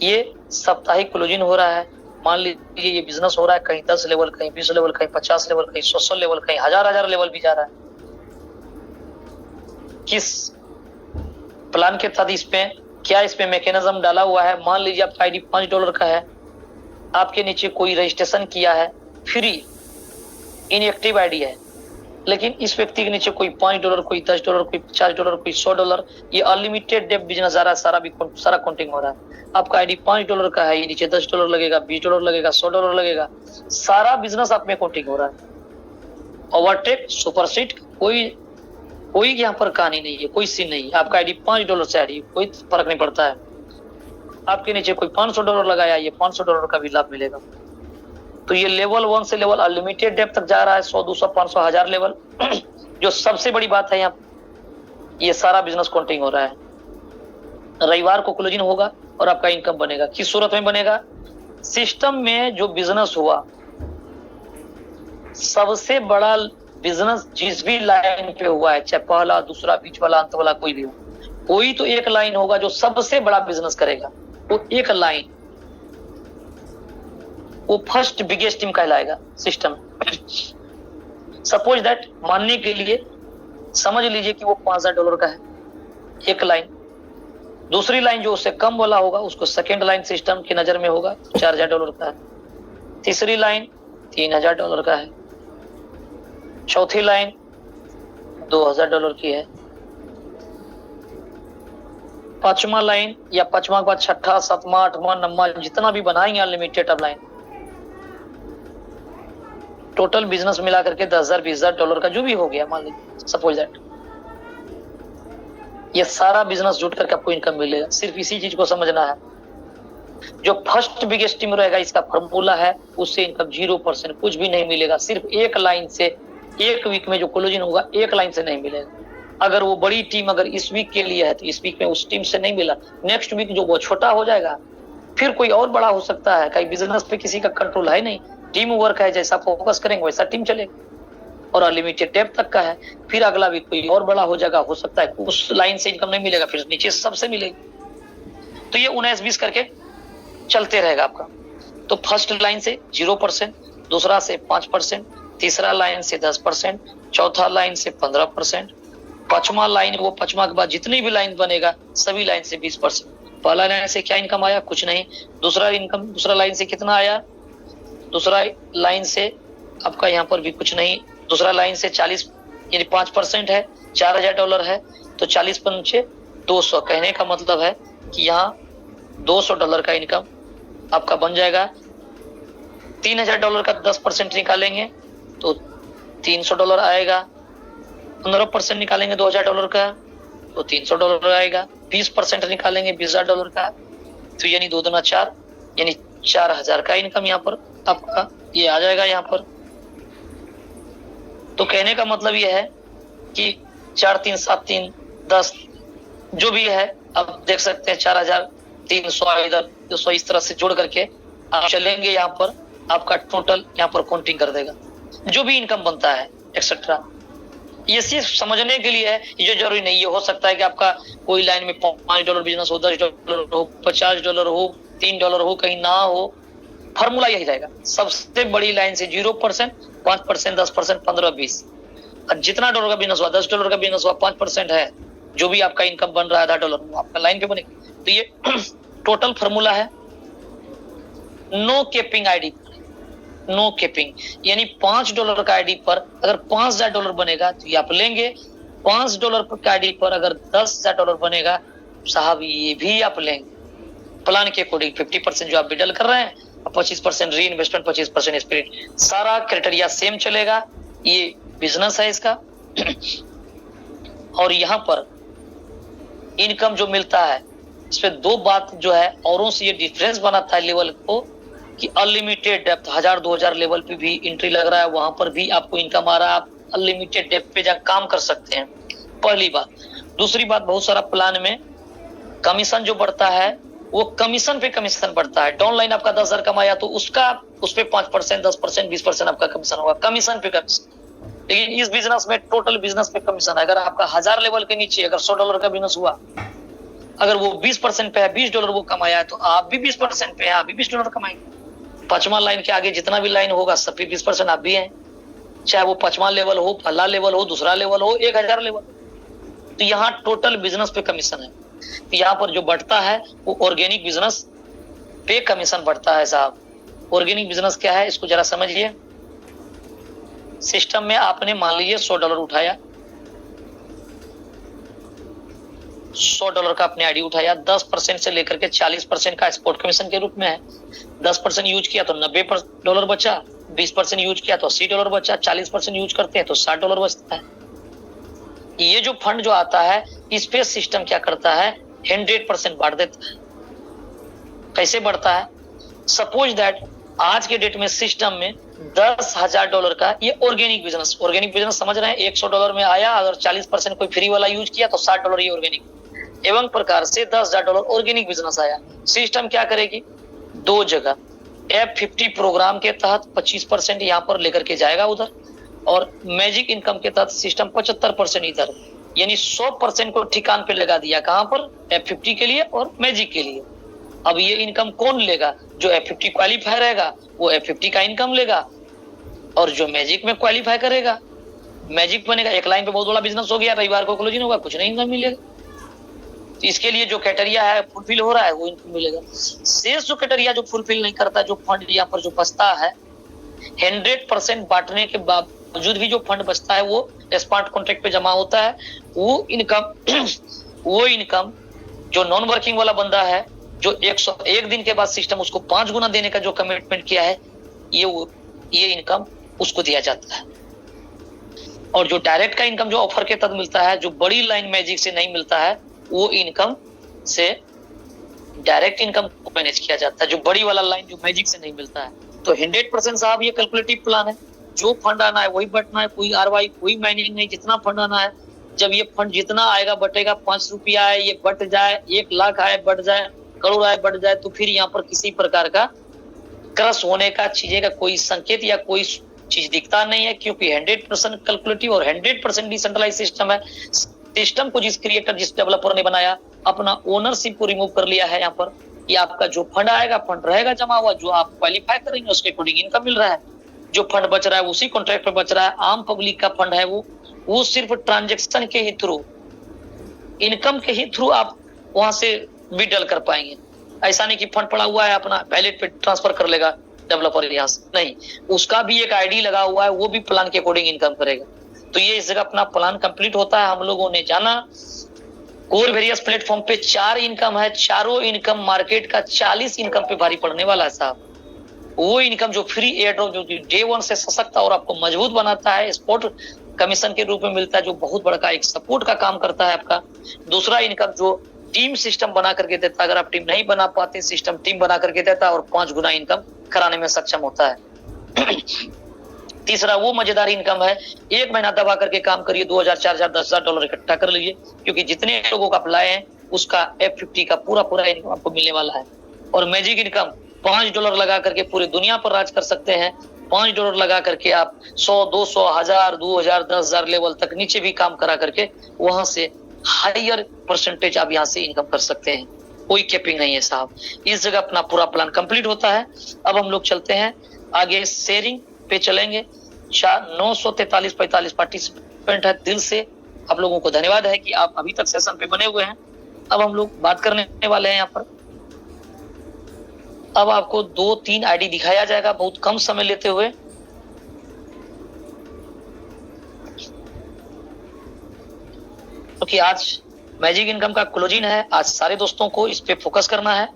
ये साप्ताहिक क्लोजिंग हो रहा है। मान लीजिए ये बिजनेस हो रहा है, कहीं 10 लेवल, कहीं 20 लेवल, कहीं 50 लेवल, कहीं 100 लेवल, कहीं हजार लेवल भी जा रहा है। किस प्लान के तहत क्या इसमें मैकेनिज्म डाला हुआ है? मान लीजिए आपका आईडी $5 का है, आपके नीचे कोई रजिस्ट्रेशन किया है, फ्री इनएक्टिव आईडी है, लेकिन इस व्यक्ति के नीचे कोई $5, कोई $10, कोई $50, कोई $100, ये अनलिमिटेड डेप बिजनेस आ रहा है, सारा काउंटिंग हो रहा है। आपका आईडी $5 का है, ये नीचे $10 लगेगा, $20 लगेगा, $100 लगेगा, सारा बिजनेस आप में काउंटिंग हो रहा है। ओवरटेक, सुपरसीड, कोई यहाँ पर कहानी नहीं है, कोई सीन नहीं है। आपका आईडी $5 से आईडी, कोई फर्क नहीं पड़ता है। आपके नीचे कोई $500 लगाया, ये $500 का भी लाभ मिलेगा। तो ये लेवल 1 से लेवल अनलिमिटेड डेप्थ तक जा रहा है, 100, 200, 500, 1000 लेवल। जो सबसे बड़ी बात है यहाँ, ये सारा बिजनेस काउंटिंग हो रहा है। रविवार को क्लोजिंग होगा और आपका इनकम बनेगा। किस सूरत में बनेगा? सिस्टम में जो बिजनेस हुआ, सबसे बड़ा बिजनेस जिस भी लाइन पे हुआ है, चाहे पहला, दूसरा, बीच वाला, अंत वाला, कोई भी हो, कोई तो एक लाइन होगा जो सबसे बड़ा बिजनेस करेगा। वो एक लाइन, वो फर्स्ट बिगेस्ट टीम कहलाएगा सिस्टम। सपोज दैट, मानने के लिए समझ लीजिए कि वो $5000 का है एक लाइन, दूसरी लाइन जो उससे कम वाला होगा उसको सेकेंड लाइन सिस्टम की नजर में होगा, $4000 का है। तीसरी लाइन $3000 का है। चौथी लाइन $2000 की है। पांचवा लाइन या पांचवा के बाद छठा, सातवां, आठवां, नौवां जितना भी बनाएंगे अनलिमिटेड अब लाइन, टोटल बिजनेस मिला करके $10,000 $20,000 का जो भी हो गया, मान लीजिए सपोज दैट, ये सारा बिजनेस जुट करके आपको इनकम मिलेगा। सिर्फ इसी चीज को समझना है। जो फर्स्ट बिगेस्ट टीम रहेगा इसका फॉर्मूला है, उससे इनकम 0%, कुछ भी नहीं मिलेगा। सिर्फ एक लाइन से, एक वीक में जो क्लोजिंग होगा एक लाइन से नहीं मिलेगा। अगर वो बड़ी टीम अगर इस वीक के लिए है तो इस वीक में उस टीम से नहीं मिला, नेक्स्ट वीक जो वो छोटा हो जाएगा फिर कोई और बड़ा हो सकता है। कहीं बिजनेस पे किसी का कंट्रोल है नहीं, टीम वर्क है, जैसा फोकस करेंगे वैसा टीम चलेगा, और अनलिमिटेड डेप तक का है। फिर अगला वीक कोई और बड़ा हो जाएगा, हो सकता है उस लाइन से इनकम नहीं मिलेगा, फिर नीचे सबसे मिलेगी। तो ये 19-20 करके चलते रहेगा आपका। तो फर्स्ट लाइन से 0%, दूसरा से 5%, तीसरा लाइन से 10%, चौथा लाइन से 15%, पांचवा लाइन, वो पांचवा के बाद जितनी भी लाइन बनेगा सभी लाइन से 20%। पहला लाइन से क्या इनकम आया? कुछ नहीं। दूसरा लाइन से कितना आया? दूसरा लाइन से आपका यहाँ पर भी कुछ नहीं। दूसरा लाइन से 40 यानी 5% है, $4000 है, तो 40 पंचे 200, कहने का मतलब है कि यहाँ $200 का इनकम आपका बन जाएगा। $3000 का 10% निकालेंगे तो $300 आएगा। 15% निकालेंगे $2000 का तो $300 आएगा। 20% निकालेंगे $20,000 का तो यानी 2 दूना 4, यानी 4000 का इनकम यहाँ पर आपका ये आ जाएगा यहाँ पर। तो कहने का मतलब ये है कि 4 3 7 3 10 जो भी है, अब देख सकते हैं 4300 इधर 200 इस तरह से जोड़ करके आप चलेंगे, यहाँ पर आपका टोटल यहाँ पर काउंटिंग कर देगा जो भी इनकम बनता है एक्सेट्रा। ये सिर्फ समझने के लिए है, ये जरूरी नहीं। ये हो सकता है कि आपका कोई लाइन में $5 बिजनेस हो, $10 हो, $50 हो, $3 हो, कहीं ना हो, फॉर्मूला यही रहेगा। सबसे बड़ी लाइन से 0%, 5%, 10%, 15, 20, और जितना डॉलर का बिजनेस हुआ, $10 का बिजनेस हुआ, 5% है, जो भी आपका इनकम बन रहा है $10 वो आपका लाइन पे बनेगा। तो ये टोटल फॉर्मूला है। नो केपिंग आईडी, नो केपिंग, यानी $5 का आईडी पर अगर $5000 बनेगा तो ये आप लेंगे। $5 का आईडी पर अगर $10,000 बनेगा साहब ये भी आप लेंगे। प्लान के अकॉर्डिंग 50% जो आप बिडल कर रहे हैं, 25% री इन्वेस्टमेंट, 25% स्पिरिट, सारा क्राइटेरिया सेम चलेगा। ये बिजनेस है इसका। और यहाँ पर इनकम जो मिलता है इस पे दो बात जो है औरों से ये डिफरेंस बनाता है लेवल को, कि अनलिमिटेड डेप्थ 1000-2000 लेवल पे भी एंट्री लग रहा है, वहां पर भी आपको इनकम आ रहा है, आप अनलिमिटेड डेप्थ पे जाकर काम कर सकते हैं, पहली बात। दूसरी बात, बहुत सारा प्लान में कमीशन जो बढ़ता है वो कमीशन पे कमीशन बढ़ता है। डाउनलाइन आपका 10,000 कमाया तो उसका उस पे 5%, 10%, 20% आपका कमीशन होगा, कमीशन पे कमीशन। लेकिन इस बिजनेस में टोटल बिजनेस पे कमीशन है। अगर आपका 1000 लेवल के नीचे अगर $100 का बिजनेस हुआ, अगर वो 20% पे है, $20 वो कमाया है, तो आप भी 20% पे है, आप भी $20 कमाएंगे। पांचवा लाइन के आगे जितना भी लाइन होगा सब पे 20% आप भी हैं, चाहे वो पांचवा लेवल हो, पहला लेवल हो, दूसरा लेवल हो, 1000 लेवल। तो यहाँ टोटल बिजनेस पे कमीशन है। तो यहाँ पर जो बढ़ता है वो ऑर्गेनिक बिजनेस पे कमीशन बढ़ता है साहब। ऑर्गेनिक बिजनेस क्या है इसको जरा समझिए। सिस्टम में आपने मान लीजिए $100 उठाया, $100 का अपने आईडी उठाया, 10% से लेकर के 40% का एक्सपोर्ट कमीशन के रूप में है। 10% यूज किया तो $90 बचा, 20% यूज किया तो $80 बचा, 40% यूज करते हैं तो $60 बचता है। ये जो फंड जो आता है इस पे सिस्टम क्या करता है, 100% बांट देता है। कैसे बढ़ता है? सपोज दैट आज के डेट में सिस्टम में $10,000 का ये ऑर्गेनिक बिजनेस समझ रहे हैं, $100 में आया, अगर 40% कोई फ्री वाला यूज किया तो $60 ये ऑर्गेनिक। एवं प्रकार से $10,000 ऑर्गेनिक बिजनेस आया, सिस्टम क्या करेगी, दो जगह F50 प्रोग्राम के तहत 25% यहाँ पर लेकर के जाएगा उधर, और मैजिक इनकम के तहत सिस्टम 75% इधर, यानी 100% को ठिकान पे लगा दिया। कहां पर? F50 के लिए और मैजिक के लिए। अब ये इनकम कौन लेगा? जो F50 क्वालिफाई रहेगा वो F50 का इनकम लेगा, और जो मैजिक में क्वालिफाई करेगा मैजिक बनेगा। एक लाइन पे बहुत बड़ा बिजनेस हो गया, रविवार को क्लोजिंग होगा, कुछ नहीं इनकम मिलेगा। तो इसके लिए जो क्राइटेरिया है फुलफिल हो रहा है वो इनको मिलेगा। शेष जो क्राइटेरिया जो फुलफिल नहीं करता, जो फंड यहाँ पर जो बचता है 100% बांटने के बावजूद भी जो फंड बचता है वो स्मार्ट कॉन्ट्रैक्ट पे जमा होता है। वो इनकम जो नॉन वर्किंग वाला बंदा है, जो 101 दिन के बाद सिस्टम उसको 5 गुना देने का जो कमिटमेंट किया है, ये इनकम उसको दिया जाता है। और जो डायरेक्ट का इनकम जो ऑफर के तहत मिलता है, जो बड़ी लाइन मैजिक से नहीं मिलता है, वो इनकम से डायरेक्ट इनकम को मैनेज किया जाता है, जो बड़ी वाला लाइन जो मैजिक से नहीं मिलता है। तो 100% साहब ये कैलकुलेटिव प्लान है, जो फंड आना है वही बटना है, कोई आरवाई कोई माइनिंग नहीं, जितना फंड आना है। जब ये फंड जितना आएगा बटेगा, 5 रुपया आए ये बट जाए, 1 लाख आए बट जाए, करोड़ आए बट जाए, तो फिर यहाँ पर किसी प्रकार का क्रश होने का चीजें का कोई संकेत या कोई चीज दिखता नहीं है, क्योंकि 100% कैलकुलेटिव और 100% डिसेंट्रलाइज सिस्टम है। सिस्टम को जिस क्रिएटर जिस डेवलपर ने बनाया, अपना ओनरशिप को रिमूव कर लिया है यहाँ पर। ये आपका जो फंड आएगा फंड रहेगा जमा हुआ, जो आप क्वालिफाई करेंगे उसके अकॉर्डिंग इनकम मिल रहा है। जो फंड बच रहा है उसी कॉन्ट्रैक्ट पर बच रहा है। आम पब्लिक का फंड है वो सिर्फ ट्रांजेक्शन के ही थ्रू, इनकम के ही थ्रू आप वहां से विड्रॉल कर पाएंगे। ऐसा नहीं कि फंड पड़ा हुआ है अपना वैलेट पे ट्रांसफर कर लेगा डेवलपर यहाँ से, नहीं, उसका भी एक आईडी लगा हुआ है, वो भी प्लान के अकॉर्डिंग इनकम करेगा। तो ये इस जगह अपना प्लान कंप्लीट होता है। हम लोगों ने जाना कोर वेरियस प्लेटफॉर्म पे 4 इनकम है, चारों इनकम मार्केट का 40 इनकम पे भारी पड़ने वाला है साहब। वो इनकम जो फ्री एयर ड्रॉप जो डे 1 से सशक्त और आपको मजबूत बनाता है, स्पोर्ट कमीशन के रूप में मिलता है, जो बहुत बड़ा एक सपोर्ट का काम करता है आपका। दूसरा इनकम जो टीम सिस्टम बना करके देता है, अगर आप टीम नहीं बना पाते सिस्टम टीम बना करके देता है और 5 गुना इनकम कराने में सक्षम होता है। तीसरा वो मजेदार इनकम है, 1 महीना दबा करके काम करिए, 2000 4000 10,000 डॉलर इकट्ठा कर लीजिए, क्योंकि जितने लोगों का आप लाए हैं उसका F50 का पूरा इनकम आपको मिलने वाला है। और मैजिक इनकम $5 लगा करके पूरी दुनिया पर राज कर सकते हैं। $5 लगा करके आप 100 200 1000 2000 10,000 लेवल तक नीचे भी काम करा करके वहां से हायर परसेंटेज आप यहाँ से इनकम कर सकते हैं। कोई कैपिंग नहीं है साहब। इस जगह अपना पूरा प्लान कंप्लीट होता है। अब हम लोग चलते हैं आगे, शेयरिंग पे चलेंगे। 943 पार्टिसिपेंट है। दिल से आप लोगों को धन्यवाद है कि आप अभी तक सेशन पे बने हुए हैं। अब हम लोग बात करने वाले हैं यहाँ पर। अब आपको 2-3 आईडी दिखाया जाएगा बहुत कम समय लेते हुए। क्योंकि आज मैजिक इनकम का क्लोजिंग है, आज सारे दोस्तों को इस पे फोकस करना है।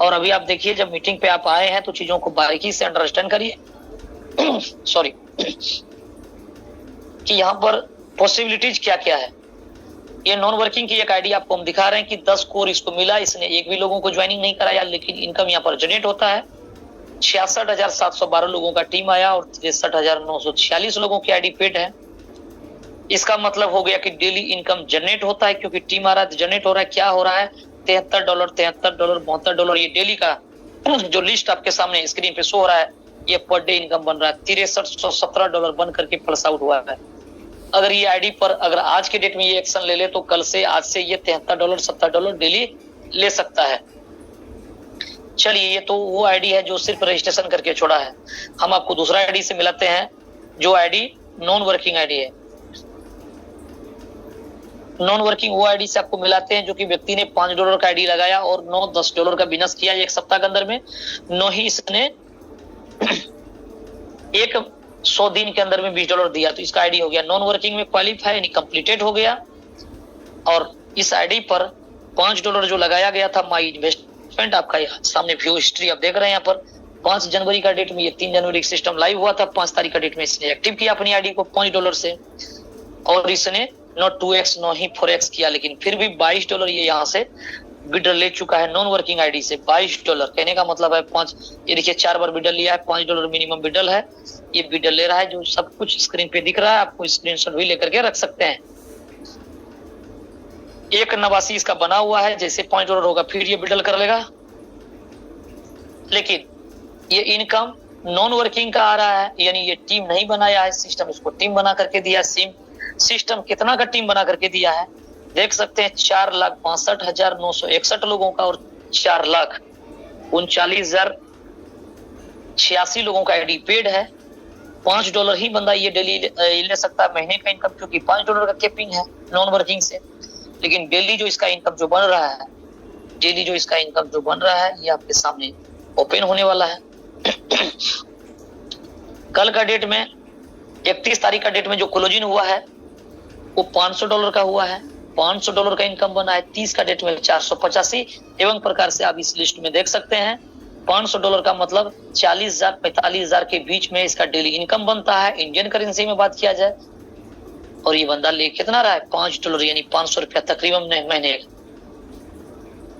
और अभी आप देखिए, जब मीटिंग पे आप आए हैं तो चीजों को बारीकी से अंडरस्टैंड करिए। सॉरी, कि यहाँ पर पॉसिबिलिटीज क्या क्या है। ये नॉन वर्किंग की एक आईडी आपको हम दिखा रहे हैं कि 10 कोर इसको मिला, इसने एक भी लोगों को ज्वाइनिंग नहीं कराया, लेकिन इनकम यहाँ पर जनरेट होता है। 66,712 लोगों का टीम आया और 63,946 लोगों की आईडी पेड है। इसका मतलब हो गया कि डेली इनकम जनरेट होता है, क्योंकि टीम आ रहा है, जनरेट हो रहा है। क्या हो रहा है, $73 $73 $72 ये डेली का जो लिस्ट आपके सामने स्क्रीन पे शो हो रहा है, ये पर डे इनकम बन रहा है। $6317 बन करके प्लस आउट हुआ है। अगर ये आईडी पर अगर आज के डेट में ये एक्शन ले ले तो कल से आज से ये $73 $70 डेली ले सकता है। चलिए, ये तो वो आईडी है जो सिर्फ रजिस्ट्रेशन करके छोड़ा है। हम आपको दूसरा आईडी से मिलाते हैं, जो आईडी नॉन वर्किंग आईडी है। नॉन वर्किंग वो आईडी से आपको मिलाते हैं जो कि व्यक्ति ने $5 का आईडी लगाया और $9-10 का बिजनेस किया एक सप्ताह के अंदर में। नो ही इसने 100 दिन के अंदर में $20 दिया, तो इसका आईडी हो गया नॉन वर्किंग में क्वालिफाई, यानी कंप्लीटेड हो गया। और इस आईडी पर $5 जो लगाया गया था माई इन्वेस्टमेंट, आपका सामने व्यू हिस्ट्री आप देख रहे हैं यहाँ पर। 5 जनवरी का डेट में, ये 3 जनवरी सिस्टम लाइव हुआ था, 5 तारीख का डेट में इसने एक्टिव किया अपनी आईडी को $5 से। और इसने not 2x no he 4x किया, लेकिन फिर भी $22 ये यहाँ से विड्रॉल ले चुका है नॉन वर्किंग आईडी से। $22 कहने का मतलब है 5, ये देखिए 4 बार विड्रॉल लिया है, $5 मिनिमम विड्रॉल है। ये विड्रॉल ले रहा है, जो सब कुछ स्क्रीन पे दिख रहा है, आपको स्क्रीनशॉट भी लेकर के रख सकते हैं। 1 इसका बना हुआ है, जैसे $5 होगा फिर ये विड्रॉल कर लेगा। लेकिन ये इनकम नॉन वर्किंग का आ रहा है, यानी ये टीम नहीं बनाया है, सिस्टम इसको टीम बना करके दिया। सिस्टम कितना का टीम बना करके दिया है देख सकते हैं, 4,62,961 लोगों का और 4,39,086 लोगों का आईडी पेड है। $5 ही बंदा ये डेली ले सकता है महीने का इनकम, क्योंकि $5 का कैपिंग है नॉन वर्किंग से। लेकिन डेली जो इसका इनकम जो बन रहा है, डेली जो इसका इनकम जो बन रहा है, ये आपके सामने ओपन होने वाला है। कल का डेट में 31 तारीख का डेट में जो क्लोजिंग हुआ है वो $500 का हुआ है। $500 का इनकम बना है। 30 का डेट में 485 एवं प्रकार से आप इस लिस्ट में देख सकते हैं। $500 का मतलब 40,000 45,000 के बीच में इसका डेली इनकम बनता है इंडियन करेंसी में बात किया जाए। और ये बंदा ले कितना रहा है? $5 यानी ₹500 तकरीबन महीने।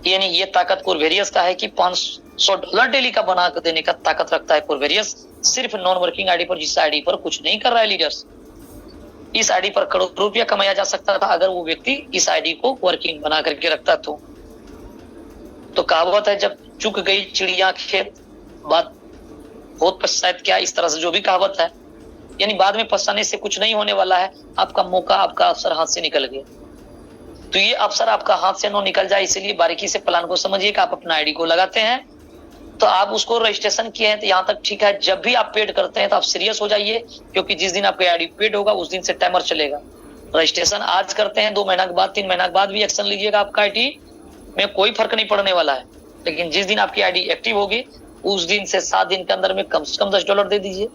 यानी ये ताकत कोरवेरियस का है कि $500 डेली का बना कर देने का ताकत रखता है कोरवेरियस, सिर्फ नॉन वर्किंग आईडी पर, जिस आईडी पर कुछ नहीं कर रहा है लीडर्स। इस आईडी पर करोड़ रुपया कमाया जा सकता था अगर वो व्यक्ति इस आईडी को वर्किंग बना करके रखता तो कहावत है, जब चुक गई चिड़िया खेत, बात बहुत पछताए क्या, इस तरह से जो भी कहावत है, यानी बाद में पछताने से कुछ नहीं होने वाला है। आपका मौका, आपका अवसर हाथ से निकल गया, तो ये अवसर आपका हाथ से न निकल जाए, इसलिए बारीकी से प्लान को समझिए कि आप अपना आईडी को लगाते हैं तो आप उसको रजिस्ट्रेशन किए हैं तो यहाँ तक ठीक है। जब भी आप पेड करते हैं तो आप सीरियस हो जाइए, क्योंकि जिस दिन आपका आईडी पेड होगा उस दिन से टाइमर चलेगा। रजिस्ट्रेशन आज करते हैं, 2 महीना के बाद, 3 महीना के बाद भी एक्शन लीजिएगा, आपका आईडी में कोई फर्क नहीं पड़ने वाला है। लेकिन जिस दिन आपकी आईडी एक्टिव होगी उस दिन से 7 दिन के अंदर में कम से कम $10 दे दीजिए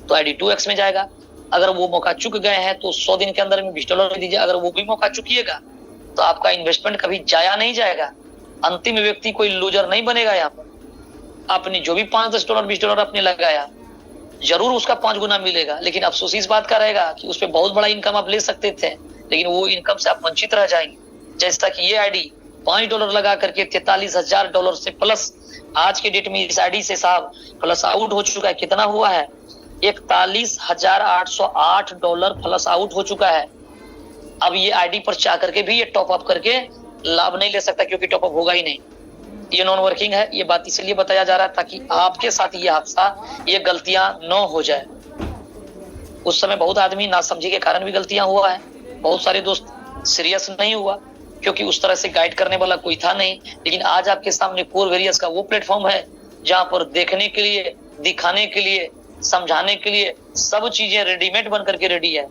तो आईडी 2x में जाएगा। अगर वो मौका चुक गए हैं तो 100 दिन के अंदर में $20 दे दीजिए। अगर वो भी मौका चुकिएगा तो आपका इन्वेस्टमेंट कभी जाया नहीं जाएगा। अंतिम व्यक्ति कोई लूजर नहीं बनेगा। यहाँ पर आपने जो भी $5-10 $20 आपने लगाया, जरूर उसका 5 गुना मिलेगा। लेकिन अफसोस इस बात का रहेगा कि उस पर बहुत बड़ा इनकम आप ले सकते थे, लेकिन वो इनकम से आप वंचित रह जाएंगे। जैसा कि ये आईडी $5 लगा करके $43,000 से प्लस आज के डेट में इस आईडी से साहब प्लस आउट हो चुका है। कितना हुआ है? $41,808 प्लस आउट हो चुका है। अब ये आईडी पर चाह करके भी ये टॉप अप करके लाभ नहीं ले सकता, क्योंकि टॉप अप होगा ही नहीं। ये नॉन वर्किंग है। ये बात इसलिए बताया जा रहा है ताकि आपके साथ ये हादसा, ये गलतियां न हो जाए। उस समय बहुत आदमी नासमझी के कारण भी गलतियां हुआ है, बहुत सारे दोस्त सीरियस नहीं हुआ क्योंकि उस तरह से गाइड करने वाला कोई था नहीं। लेकिन आज आपके सामने कोरवेरियस का वो प्लेटफॉर्म है जहां पर देखने के लिए, दिखाने के लिए, समझाने के लिए सब चीजें रेडीमेड बन करके रेडी है।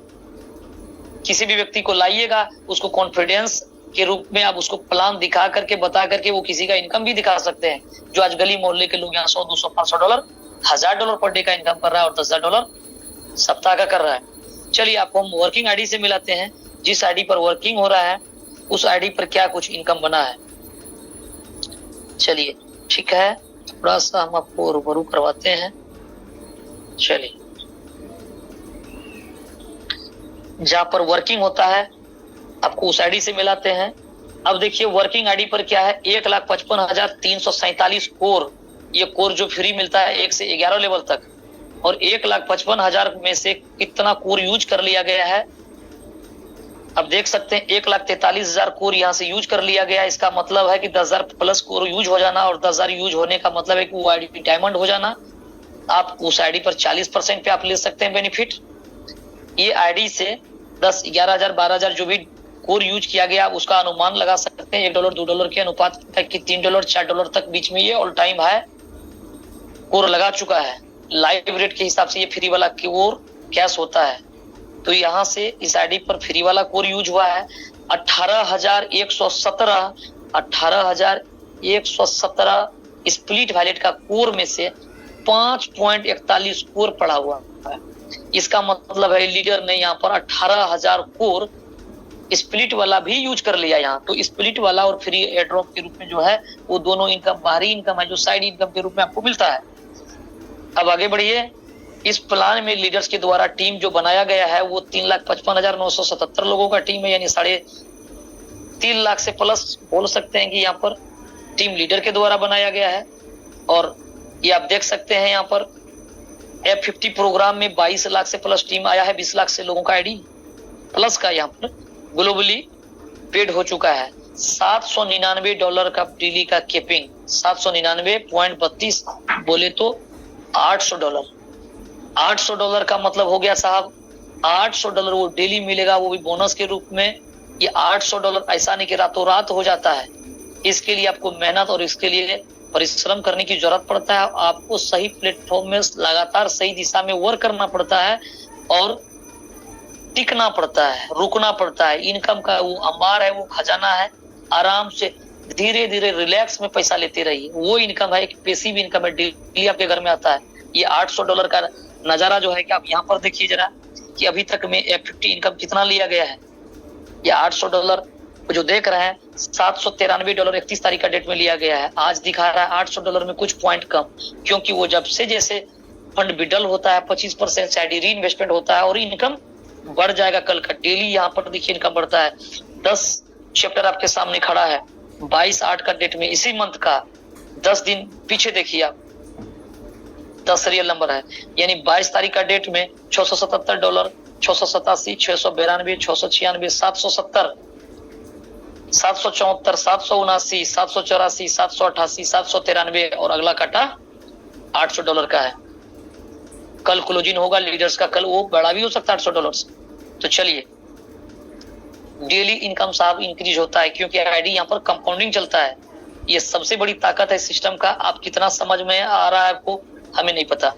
किसी भी व्यक्ति को लाइएगा, उसको कॉन्फिडेंस के रूप में आप उसको प्लान दिखा करके, बता करके वो किसी का इनकम भी दिखा सकते हैं। जो आज गली मोहल्ले के लोग यहाँ $100, $200, $500, $1000 पर डे का इनकम कर रहा है और $10,000 सप्ताह का कर रहा है। चलिए आपको हम वर्किंग आईडी से मिलाते हैं। जिस आईडी पर वर्किंग हो रहा है उस आईडी पर क्या कुछ इनकम बना है। चलिए ठीक है, थोड़ा सा हम आपको रूबरू करवाते हैं। चलिए, जहां पर वर्किंग होता है आपको उस आईडी से मिलाते हैं। अब देखिए वर्किंग आईडी पर क्या है, 1,55,347 कोर। ये कोर जो फ्री मिलता है 1 से 11 लेवल तक, और 1,55,000 में से कितना कोर यूज कर लिया गया है। अब देख सकते हैं 1,43,000 कोर यहाँ से यूज कर लिया गया। इसका मतलब है कि 10,000 प्लस कोर यूज हो जाना, और 10,000 यूज होने का मतलब है कि वो आईडी डायमंड हो जाना। आप उस आईडी पर 40% पे आप ले सकते हैं बेनिफिट। ये आईडी से 10, 11,000, 12,000 जो भी कोर यूज किया गया उसका अनुमान लगा सकते हैं। $1, $2 के अनुपात तक कि $3, $4 तक बीच में ये ऑल टाइम हाई कोर लगा चुका है। लाइव रेट के हिसाब से ये फ्री वाला कोर कैश होता है। तो यहाँ से इस आईडी पर फ्री वाला कोर यूज हुआ है 18,117 स्प्लिट वैलेट का कोर में से 5.41 कोर पड़ा हुआ है। इसका मतलब है लीडर ने यहाँ पर 18,000 कोर स्प्लिट वाला भी यूज कर लिया यहाँ। तो स्प्लिट वाला और फ्री एयरड्रॉप के रूप में जो है वो दोनों इनकम बाहरी इनकम है जो साइड इनकम के रूप में आपको मिलता है। अब आगे बढ़िए। इस प्लान में लीडर्स के द्वारा टीम जो बनाया गया है वो 3,55,977 लोगों का टीम है, यानी 3.5 लाख से प्लस बोल सकते हैं कि यहाँ पर टीम लीडर के द्वारा बनाया गया है। और ये आप देख सकते हैं यहाँ पर F50 प्रोग्राम में 22 लाख से प्लस टीम आया है। 20 लाख से लोगों का आईडी प्लस का यहाँ पर ग्लोबली पेड हो चुका है। $799 का डेली का केपिंग, 799.32 बोले तो $800। $800 का मतलब हो गया साहब $800 वो डेली मिलेगा, वो भी बोनस के रूप में। ये $800 ऐसा नहीं कि रातों रात हो जाता है। इसके लिए आपको मेहनत और इसके लिए परिश्रम करने की जरूरत पड़ता है। आपको सही प्लेटफॉर्म में लगातार सही दिशा में वर्क करना पड़ता है और टिकना पड़ता है, रुकना पड़ता है। इनकम का वो अंबार है, वो खजाना है, आराम से धीरे धीरे रिलैक्स में पैसा लेते रहिए। वो इनकम है, एक पैसिव इनकम है, डेली आपके घर में आता है। ये $800 का नजारा जो है कि आप यहाँ पर देखिए जरा कि अभी तक में FD इनकम कितना लिया गया है। ये $800 जो देख रहे हैं $793 31 तारीख का डेट में लिया गया है। आज दिखा रहा है $800 में कुछ पॉइंट कम, क्योंकि वो जब से जैसे फंड विड्रॉल होता है 25% साइड री इन्वेस्टमेंट होता है और इनकम बढ़ जाएगा। कल का डेली यहाँ पर देखिए इनकम बढ़ता है। 10 चैप्टर आपके सामने खड़ा है 22/8 का डेट में, इसी मंथ का 10 दिन पीछे देखिए आप, 10 सीरियल नंबर है, यानी 22 तारीख का डेट में $677, $687, $692, $696, $770, $774, $779, $784, $788, $793 और अगला काटा $800 का है। कल क्लोजिंग होगा लीडर्स का, कल वो बड़ा भी हो सकता है $800 से। तो चलिए डेली इनकम साहब इंक्रीज होता है, क्योंकि आईडी यहाँ पर कंपाउंडिंग चलता है। ये सबसे बड़ी ताकत है सिस्टम का। आप कितना समझ में आ रहा है आपको हमें नहीं पता,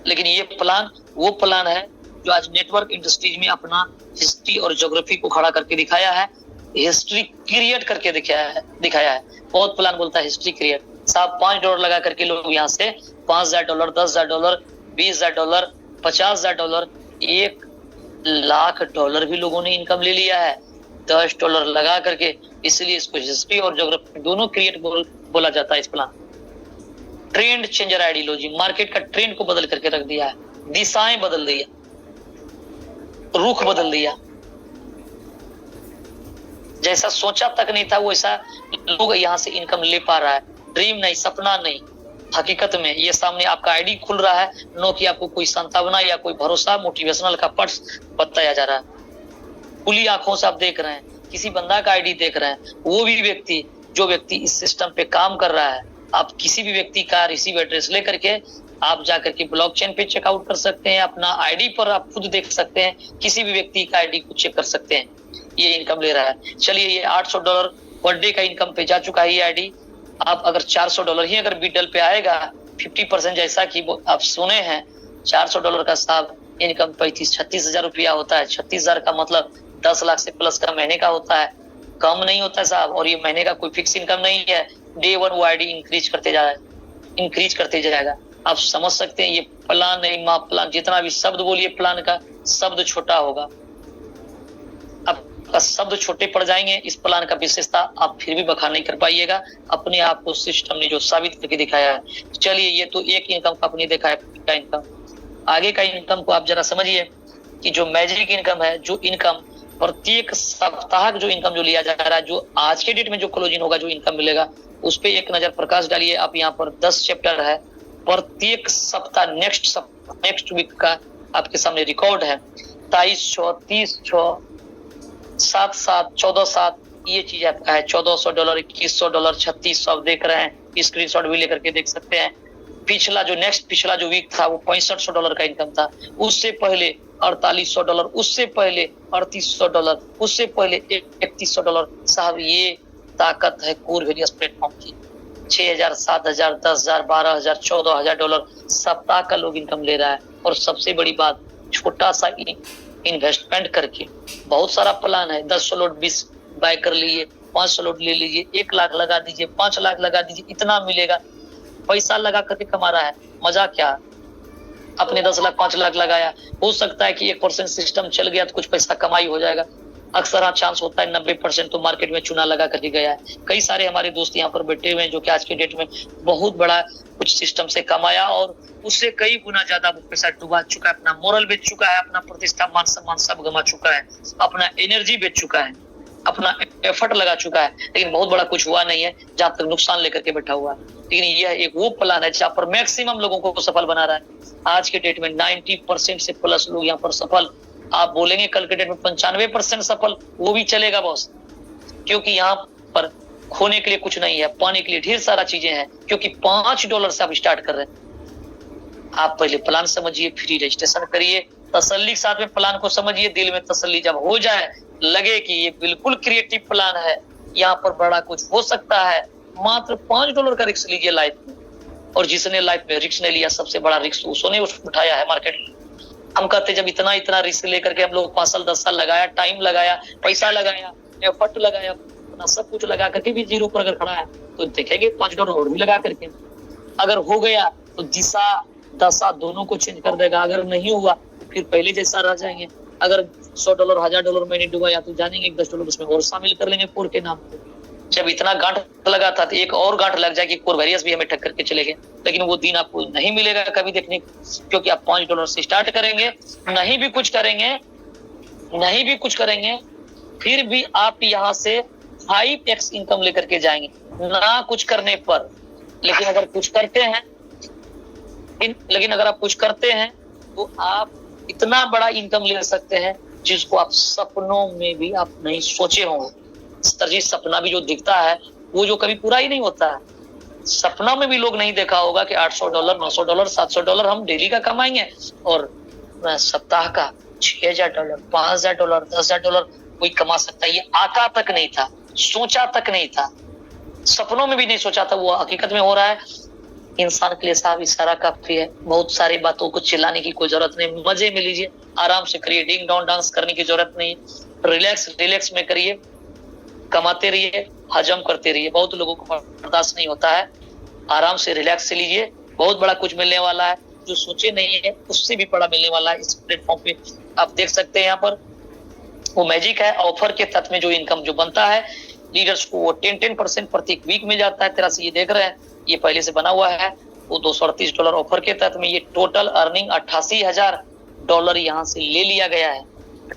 लेकिन ये प्लान वो प्लान है जो आज नेटवर्क इंडस्ट्रीज में अपना हिस्ट्री और ज्योग्राफी को खड़ा करके दिखाया है, हिस्ट्री क्रिएट करके दिखाया है। बहुत प्लान बोलता है हिस्ट्री क्रिएट। साहब $5 लगा करके लोग यहाँ से $5,000, $10,000, $20,000, $50,000, $1,00,000 भी लोगों ने इनकम ले लिया है $10 लगा करके। इसलिए इसको हिस्ट्री और ज्योग्राफी दोनों क्रिएट बोला जाता है। इस plan trend changer ideology, market का ट्रेंड को बदल करके रख दिया है, दिशाएं बदल दिया, रुख बदल दिया। जैसा सोचा तक नहीं था वैसा लोग यहाँ से इनकम ले पा रहा है। ड्रीम नहीं, सपना नहीं, हकीकत में ये सामने आपका आईडी खुल रहा है। नो कि आपको कोई सांत्वना या कोई भरोसा मोटिवेशनल का पर्स बताया जा रहा है। खुली आंखों से आप देख रहे हैं, किसी बंदा का आईडी देख रहे हैं, वो भी व्यक्ति जो व्यक्ति इस सिस्टम पे काम कर रहा है। आप किसी भी व्यक्ति का रिसीव एड्रेस लेकर के आप जाकर के ब्लॉकचेन पे चेकआउट कर सकते हैं, अपना आईडी पर आप खुद देख सकते हैं, किसी भी व्यक्ति का आईडी को चेक कर सकते हैं। ये इनकम ले रहा है। चलिए ये $800 पर डे का इनकम पे जा चुका है ये आईडी। आप अगर $400 ही अगर बिडल पे आएगा 50% जैसा कि आप सुने हैं, $400 का साहब इनकम 35-36 हजार रुपया होता है। 36,000 का मतलब 10 लाख से प्लस का महीने का होता है, कम नहीं होता है साहब। और ये महीने का कोई फिक्स इनकम नहीं है, डे 1 वो आईडी इंक्रीज करते जाएगा। आप समझ सकते हैं ये प्लान नहीं, माँ प्लान, जितना भी शब्द बोलिए प्लान का शब्द छोटा होगा। आपका शब्द छोटे पड़ जाएंगे। इस प्लान का विशेषता आप फिर भी बखान नहीं कर पाइएगा। अपने आप को सिस्टम ने जो साबित करके दिखाया है। चलिए ये तो एक इनकम का अपने देखा है का इनकम। आगे का इनकम को आप जरा समझिए कि जो मैजिक इनकम है, जो इनकम प्रत्येक सप्ताह जो इनकम जो लिया जा रहा है, जो आज के डेट में जो क्लोजिंग होगा, जो इनकम मिलेगा उस पर एक नजर प्रकाश डालिए आप। यहाँ पर 10 चैप्टर है, प्रत्येक सप्ताह नेक्स्ट वीक का आपके सामने रिकॉर्ड है। 2200, 3000, 7-7, 14-7 ये चीज आपका है। $1,400, $2,100, $3,600 देख रहे हैं, स्क्रीनशॉट भी लेकर के देख सकते हैं। पिछला जो वीक था वो $6,500 का इनकम था। उससे पहले $4,800, उससे पहले $3,800, उससे पहले $3,100। साहब ये ताकत है कोर वेरियस प्लेटफॉर्म की। 6,000, 7,000, 10,000, 12,000, $14,000 सप्ताह का लोग इनकम ले रहा है। और सबसे बड़ी बात, छोटा सा इन्वेस्टमेंट करके बहुत सारा प्लान है। 10 लोड 20 बाय कर लीजिए, 500 लोड ले लीजिए, 1 लाख लगा दीजिए, 5 लाख लगा दीजिए, इतना मिलेगा। पैसा लगा करके कमा रहा है, मजा क्या। अपने 10 लाख 5 लाख लगाया, हो सकता है कि 1% सिस्टम चल गया तो कुछ पैसा कमाई हो जाएगा। अक्सर हाँ चांस होता है 90% तो मार्केट में चुना लगा करके गया है। कई सारे हमारे दोस्त यहाँ पर बैठे हुए हैं जो कि आज के डेट में बहुत बड़ा कुछ सिस्टम से कमाया और उससे कई गुना ज्यादा पैसा डुबा चुका है, अपना मोरल बेच चुका है, अपना प्रतिष्ठा मान सम्मान सब गंवा चुका है, अपना एनर्जी बेच चुका है, अपना एफर्ट लगा चुका है, लेकिन बहुत बड़ा कुछ हुआ नहीं है, जहां तक नुकसान लेकर के बैठा हुआ है। लेकिन यह एक वो प्लान है जहां पर मैक्सिमम लोगों को सफल बना रहा है। आज के डेट में 90% से प्लस लोग यहाँ पर सफल। आप बोलेंगे कल के डेट में 95% सफल, वो भी चलेगा बॉस, क्योंकि यहाँ पर खोने के लिए कुछ नहीं है, पाने के लिए ढेर सारा चीजें हैं। क्योंकि $5 से आप स्टार्ट कर रहे हैं। आप पहले प्लान समझिए, फ्री रजिस्ट्रेशन करिए, तसल्ली के साथ में प्लान को समझिए। दिल में तसल्ली जब हो जाए, लगे कि ये बिल्कुल क्रिएटिव प्लान है, यहाँ पर बड़ा कुछ हो सकता है, मात्र $5 का रिस्क लीजिए लाइफ में। और जिसने लाइफ में रिस्क नहीं लिया, सबसे बड़ा रिस्क उसने उठाया है मार्केट में। हम कहते जब इतना इतना रिस्क लेकर के हम लोग 5 साल 10 साल लगाया, टाइम लगाया, पैसा लगाया, एफर्ट लगाया, अपना सब कुछ लगा करके भी जीरो पर अगर खड़ा है तो देखेंगे $5 और भी लगा करके। अगर हो गया तो दिशा दशा दोनों को चेंज कर देगा, अगर नहीं हुआ तो फिर पहले जैसा रह जाएंगे। अगर $100 $1000 मैंने डूबा तो जानेंगे $10 उसमें और शामिल कर लेंगे कोर के नाम पे। जब इतना गांठ लगा था तो एक और गांठ लग जाए कि कोरवेरियस भी हमें टक्कर के चले गए, लेकिन वो दिन आपको नहीं मिलेगा कभी देखने, क्योंकि आप $5 से स्टार्ट करेंगे, नहीं भी कुछ करेंगे फिर भी आप यहाँ से 5x इनकम लेकर के जाएंगे ना कुछ करने पर। लेकिन अगर आप कुछ करते हैं तो आप इतना बड़ा इनकम ले सकते हैं जिसको आप सपनों में भी आप नहीं सोचे होंगे। जी सपना भी जो दिखता है वो जो कभी पूरा ही नहीं होता है। सपना में भी लोग नहीं देखा होगा कि $800 $900 $700 हम डेली का कमाएंगे और सप्ताह का $6000 $5000 $10000 कोई कमा सकता है। ये आता तक नहीं था, सोचा तक नहीं था, सपनों में भी नहीं सोचा था, वो हकीकत में हो रहा है। इंसान के लिए साहब इशारा काफी है, बहुत सारी बातों को चिल्लाने की कोई जरूरत नहीं, मजे में लीजिए, आराम से करिए, डिंग डॉन डांस करने की जरूरत नहीं, रिलैक्स में करिए, कमाते रहिए, हजम करते रहिए। बहुत लोगों को बर्दाश्त नहीं होता है, आराम से रिलैक्स से लीजिए, बहुत बड़ा कुछ मिलने वाला है, जो सोचे नहीं है उससे भी बड़ा मिलने वाला है। इस प्लेटफॉर्म पे आप देख सकते हैं, यहाँ पर वो मैजिक है, ऑफर के तहत में जो इनकम जो बनता है लीडर्स को वो 10% प्रत्येक वीक में जाता है। तरह से ये देख रहे हैं, ये पहले से बना हुआ है, वो $238 ऑफर के तहत में ये टोटल अर्निंग $88,000 यहाँ से ले लिया गया है।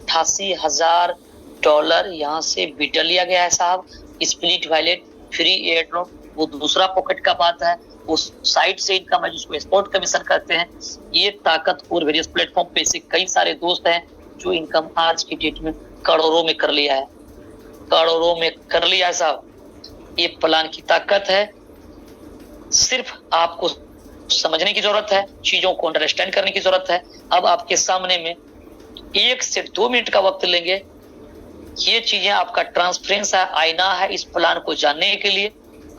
$88,000 यहाँ से विड्रॉ लिया गया है साहब। Split wallet, free air drop वो दूसरा पॉकेट का बात है, उस साइट से इनकम है जिसको एक्सपोर्ट कमीशन कहते हैं। ये ताकत और वेरियस प्लेटफॉर्म पे से कई सारे दोस्त हैं जो इनकम आज की डेट में करोड़ों में कर लिया है, साहब। ये प्लान की ताकत है, सिर्फ आपको समझने की जरूरत है, चीजों को अंडरस्टैंड करने की जरूरत है। अब आपके सामने में 1 से 2 मिनट का वक्त लेंगे, ये चीजें आपका ट्रांसपेरेंस है, आईना है इस प्लान को जानने के लिए।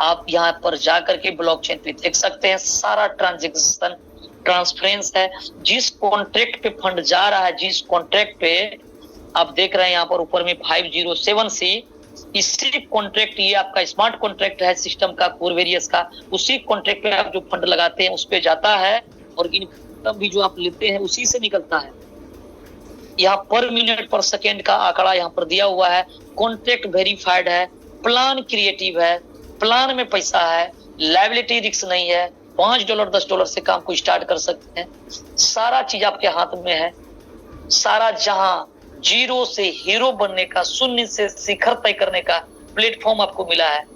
आप यहाँ पर जाकर के ब्लॉकचेन पे देख सकते हैं, सारा ट्रांजैक्शन ट्रांसपेरेंस है। जिस कॉन्ट्रैक्ट पे फंड जा रहा है, जिस कॉन्ट्रैक्ट पे आप देख रहे हैं यहाँ पर ऊपर में 507C, इसी कॉन्ट्रैक्ट, ये आपका स्मार्ट कॉन्ट्रैक्ट है सिस्टम का, कोरवेरियस का, उसी कॉन्ट्रैक्ट पे आप जो फंड लगाते हैं उस पे जाता है और इनकम भी जो आप लेते हैं उसी से निकलता है। यहाँ पर मिनट पर सेकेंड का आंकड़ा यहाँ पर दिया हुआ है, कॉन्ट्रैक्ट वेरीफाइड है, प्लान क्रिएटिव है, प्लान में पैसा है, लायबिलिटी रिस्क नहीं है, $5 $10 से काम को स्टार्ट कर सकते हैं, सारा चीज आपके हाथ में है। सारा जहां जीरो से हीरो बनने का, शून्य से शिखर तय करने का प्लेटफॉर्म आपको मिला है।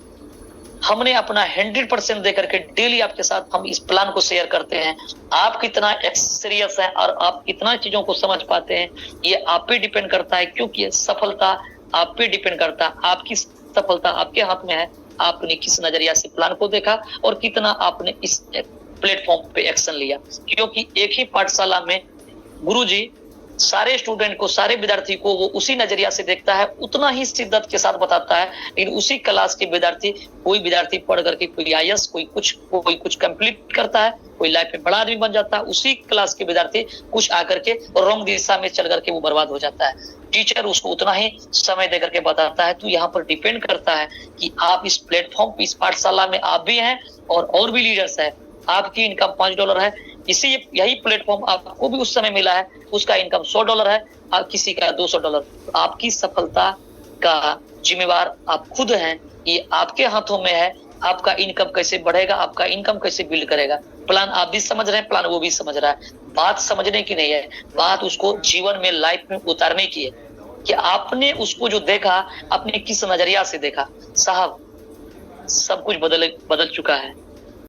हमने अपना 100% देकर के डेली आपके साथ हम इस प्लान को शेयर करते हैं। आप कितना एक्सपीरियंस है और आप कितना चीजों को समझ पाते हैं, ये आप पे डिपेंड करता है, क्योंकि ये सफलता आप पे डिपेंड करता है। आपकी सफलता आपके हाथ में है, आपने किस नजरिया से प्लान को देखा और कितना आपने इस प्लेटफॉर्म पे एक्शन लिया। क्योंकि एक ही पाठशाला में गुरुजी सारे स्टूडेंट को, सारे विद्यार्थी को वो उसी नजरिया से देखता है, उतना ही शिद्दत के साथ बताता है। लेकिन उसी क्लास के विद्यार्थी, कोई विद्यार्थी पढ़ करके कोई IAS, कोई कुछ कंप्लीट करता है, कोई लाइफ में बड़ा आदमी बन जाता है। उसी क्लास के विद्यार्थी कुछ आकर के रॉन्ग दिशा में चल करके वो बर्बाद हो जाता है। टीचर उसको उतना ही समय देकर के बताता है। तो यहाँ पर डिपेंड करता है कि आप इस प्लेटफॉर्म पे, इस पाठशाला में आप भी हैं और भी लीडर्स है। आपकी इनकम $5 है, इसी यही प्लेटफॉर्म आपको भी उस समय मिला है, उसका इनकम $100 है, किसी का $200। तो आपकी सफलता का जिम्मेवार आप खुद हैं, ये आपके हाथों में है। आपका इनकम कैसे बढ़ेगा, आपका इनकम कैसे बिल्ड करेगा, प्लान आप भी समझ रहे हैं, प्लान वो भी समझ रहा है। बात समझने की नहीं है, बात उसको जीवन में, लाइफ में उतारने की है कि आपने उसको जो देखा, आपने किस नजरिया से देखा। साहब सब कुछ बदल चुका है।